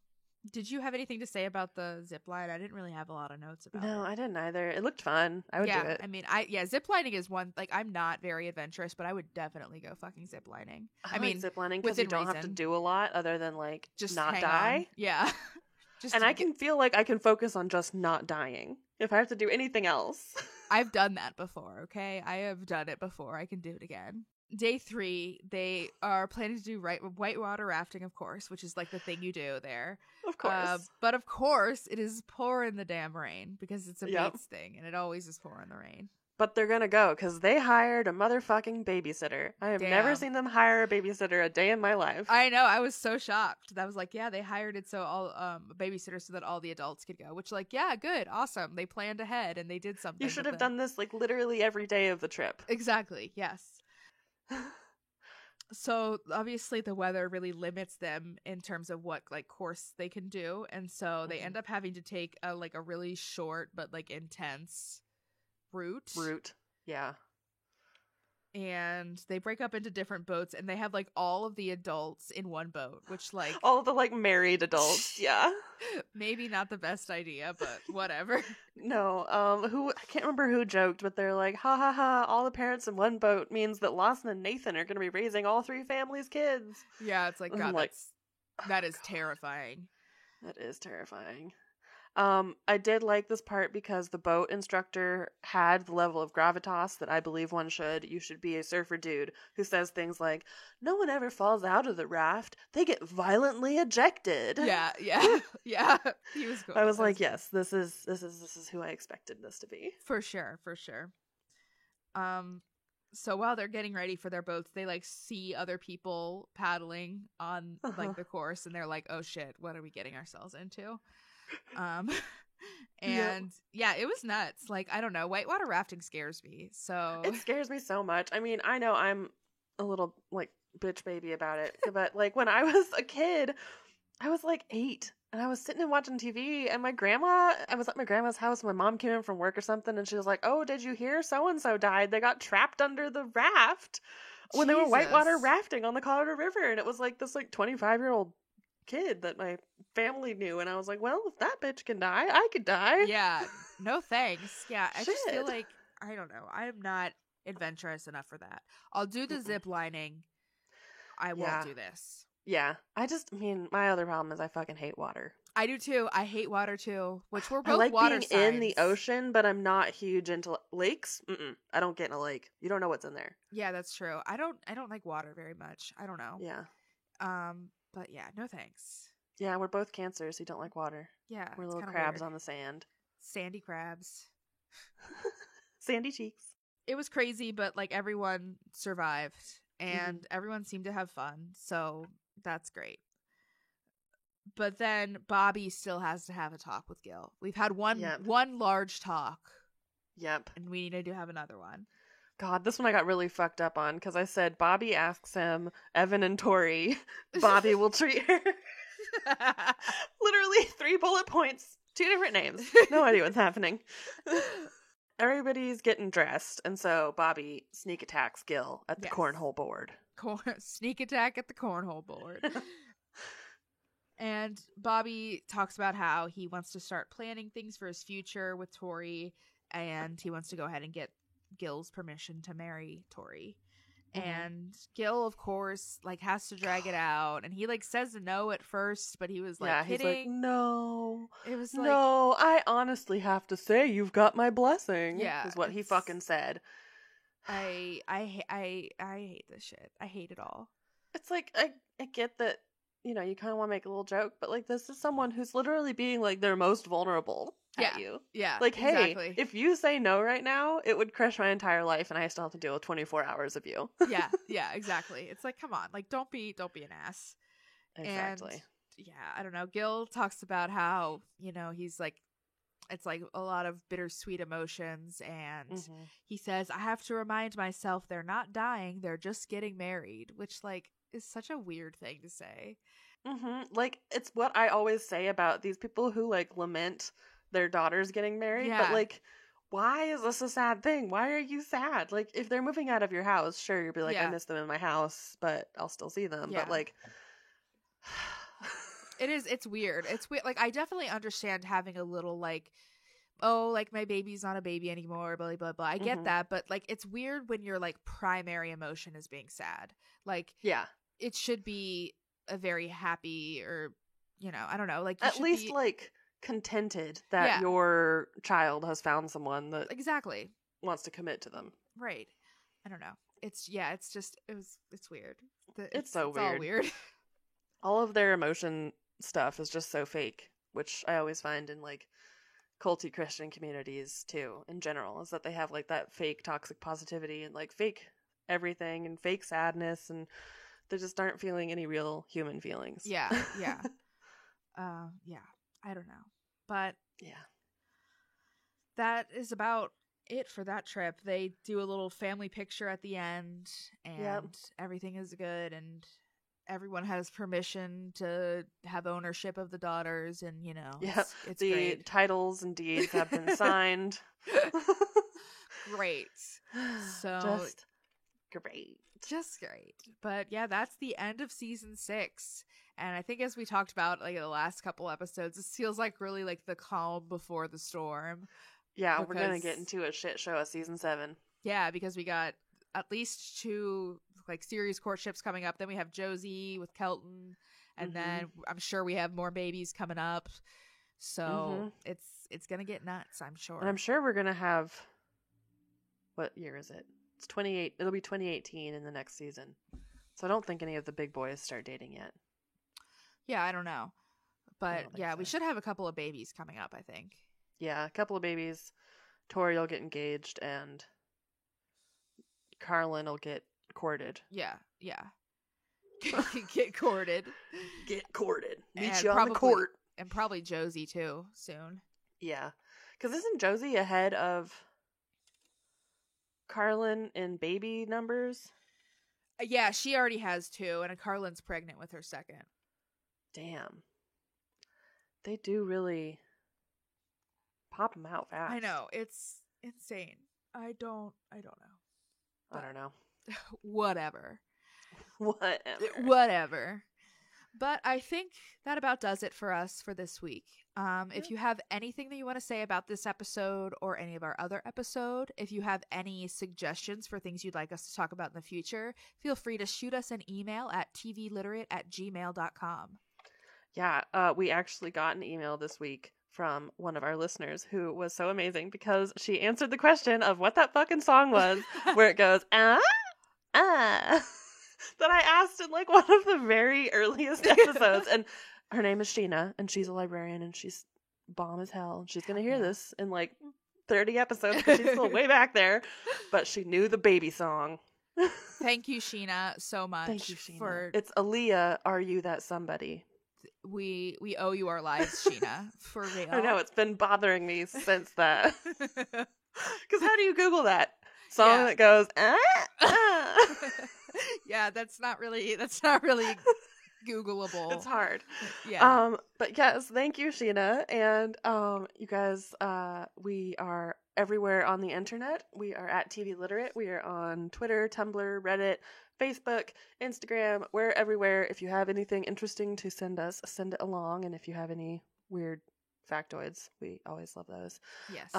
Did you have anything to say about the zip line? I didn't really have a lot of notes about it. No, I didn't either. It looked fun. I would do it. I mean, zip lining is one, like, I'm not very adventurous, but I would definitely go fucking zip lining. I mean, zip lining because you don't have to do a lot other than, like, just not die. On. Yeah. And I can feel like I can focus on just not dying if I have to do anything else. I've done that before, okay? I have done it before. I can do it again. Day 3, they are planning to do whitewater rafting, of course, which is like the thing you do there. Of course. But of course, it is pouring the damn rain because it's a Yep. Bates thing, and it always is pouring the rain. But they're gonna go because they hired a motherfucking babysitter. I have never Damn. seen them hire a babysitter a day in my life. I know. I was so shocked. That was like, yeah, they hired it so all a babysitter so that all the adults could go. Which, like, yeah, good, awesome. They planned ahead and they did something. You should with have it. done this like literally every day of the trip. Exactly. Yes. So obviously the weather really limits them in terms of what like course they can do, and so they end up having to take a really short but like intense route. Yeah. And they break up into different boats, and they have like all of the adults in one boat, which like All the like married adults. Yeah. maybe not the best idea, but whatever. No, I can't remember who joked, but they're like, ha ha ha, all the parents in one boat means that Lawson and Nathan are going to be raising all 3 families' kids. Yeah, it's like, I'm God, like, that is God. terrifying. That is terrifying. I did like this part because the boat instructor had the level of gravitas that I believe one should. You should be a surfer dude who says things like, no one ever falls out of the raft. They get violently ejected. Yeah. Yeah. He was cool. I was like, yes, this is who I expected this to be. For sure. So while they're getting ready for their boats, they like see other people paddling on like the course, and they're like, oh shit, what are we getting ourselves into? And yeah, it was nuts. Like, I don't know, whitewater rafting scares me. So It scares me so much. I mean, I know I'm a little like bitch baby about it, but like when I was a kid, I was like 8 and I was sitting and watching TV, and I was at my grandma's house, my mom came in from work or something, and she was like, oh, did you hear so-and-so died? They got trapped under the raft when they were whitewater Jesus. rafting on the Colorado River. And it was like this like 25-year-old kid that my family knew, and I was like, well, if that bitch can die, I could die. Yeah, no thanks. Yeah, I just feel Shit. like, I don't know, I'm not adventurous enough for that. I'll do the zip lining. I won't Yeah. do this. Yeah, my other problem is I fucking hate water. I do too. I hate water too, which we're I both like water being in the signs. ocean, but I'm not huge into lakes. I don't get in a lake. You don't know what's in there. Yeah, that's true. I don't like water very much. I don't know. Yeah. But yeah, no thanks. Yeah, we're both cancers who don't like water. Yeah, We're it's little kinda crabs weird. on the sand. Sandy crabs. Sandy cheeks. It was crazy, but like everyone survived and everyone seemed to have fun, so that's great. But then Bobby still has to have a talk with Gil. We've had one large talk, Yep. and we need to have another one. God, this one I got really fucked up on because I said Bobby asks him, Evan and Tori, Bobby will treat her. Literally 3 bullet points, 2 different names. No idea what's happening. Everybody's getting dressed, and so Bobby sneak attacks Gil at the Yes. cornhole board. Sneak attack at the cornhole board. And Bobby talks about how he wants to start planning things for his future with Tori, and he wants to go ahead and get Gil's permission to marry Tori. And Gil, of course, like has to drag it out, and he like says no at first, but he was like He's kidding. like, no. It was like, No, I honestly have to say you've got my blessing. Yeah, is what he it's- fucking said. I hate this shit. I hate it all. It's like I get that, you know, you kind of want to make a little joke, but like this is someone who's literally being like their most vulnerable at you. Yeah, Like, hey, exactly. if you say no right now, it would crush my entire life, and I still have to deal with 24 hours of you. yeah, exactly. It's like, come on, like don't be an ass. Exactly. And yeah, I don't know. Gil talks about how, you know, he's like, it's like a lot of bittersweet emotions, and he says, I have to remind myself they're not dying, they're just getting married, which like is such a weird thing to say. Like, it's what I always say about these people who like lament their daughters getting married, but Yeah. like, why is this a sad thing? Why are you sad? Like, if they're moving out of your house, sure, you'll be like, I Yeah. miss them in my house, but I'll still see them. Yeah. But like, It's weird. It's weird. Like, I definitely understand having a little like, oh, like my baby's not a baby anymore, blah, blah, blah. I get that. But like, it's weird when your like primary emotion is being sad. Like, yeah, it should be a very happy, or, you know, I don't know. Like, you at should least be... like contented that Yeah. your child has found someone that Exactly. wants to commit to them. Right. I don't know. It's weird. It's so all weird. All of their emotion stuff is just so fake, which I always find in like culty Christian communities too, in general, is that they have like that fake toxic positivity and like fake everything and fake sadness, and they just aren't feeling any real human feelings. Yeah. I don't know. But yeah. That is about it for that trip. They do a little family picture at the end, and everything is good, and everyone has permission to have ownership of the daughters, and it's the great. Titles and deeds have been signed. Great. So just great. But yeah, that's the end of season 6. And I think, as we talked about like the last couple episodes, this feels like really like the calm before the storm. Yeah, we're gonna get into a shit show of season 7. Yeah, because we got at least 2 like serious courtships coming up. Then we have Josie with Kelton, and then I'm sure we have more babies coming up. So it's gonna get nuts, I'm sure. And I'm sure we're gonna have, what year is it? It's 28. It'll be 2018 in the next season. So I don't think any of the big boys start dating yet. Yeah, I don't know. But so. We should have a couple of babies coming up, I think. Yeah, a couple of babies. Tori will get engaged, and Carlin will get courted. Yeah. Get courted. Get courted. Meet And you on the court. And probably Josie, too, soon. Yeah. Because isn't Josie ahead of Carlin in baby numbers? Yeah, she already has 2, and Carlin's pregnant with her second. Damn. They do really pop them out fast. I know. It's insane. I don't know. I don't know. Whatever. Whatever. But I think that about does it for us for this week. If you have anything that you want to say about this episode or any of our other episode, if you have any suggestions for things you'd like us to talk about in the future, feel free to shoot us an email at tvliterate@gmail.com. Yeah, we actually got an email this week from one of our listeners who was so amazing because she answered the question of what that fucking song was, where it goes, that I asked in like one of the very earliest episodes. And her name is Sheena, and she's a librarian, and she's bomb as hell. She's going to hear this in like 30 episodes because she's still way back there, but she knew the baby song. Thank you, Sheena, so much. Thank you, Sheena. It's Aaliyah, Are You That Somebody? We owe you our lives, Sheena, for real. I know, it's been bothering me since that. Because how do you Google that song that goes, Yeah, that's not really Googleable. It's hard. Yeah. But yes, thank you, Sheena. And you guys, we are everywhere on the internet. We are at TV Literate. We are on Twitter, Tumblr, Reddit, Facebook, Instagram. We're everywhere. If you have anything interesting to send us, send it along. And if you have any weird factoids, we always love those. Yes.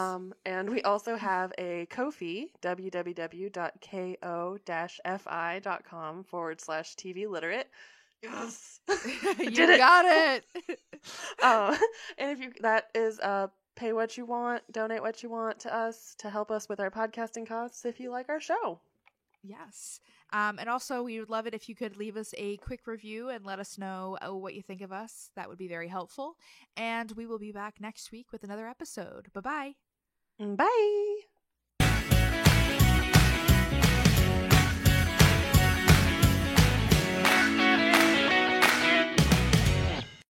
And we also have a Ko-fi, www.ko-fi.com/TV Literate. Yes. You got it. And if that is pay what you want, donate what you want to us to help us with our podcasting costs if you like our show. Yes. And also, we would love it if you could leave us a quick review and let us know what you think of us. That would be very helpful. And we will be back next week with another episode. Bye-bye. Bye.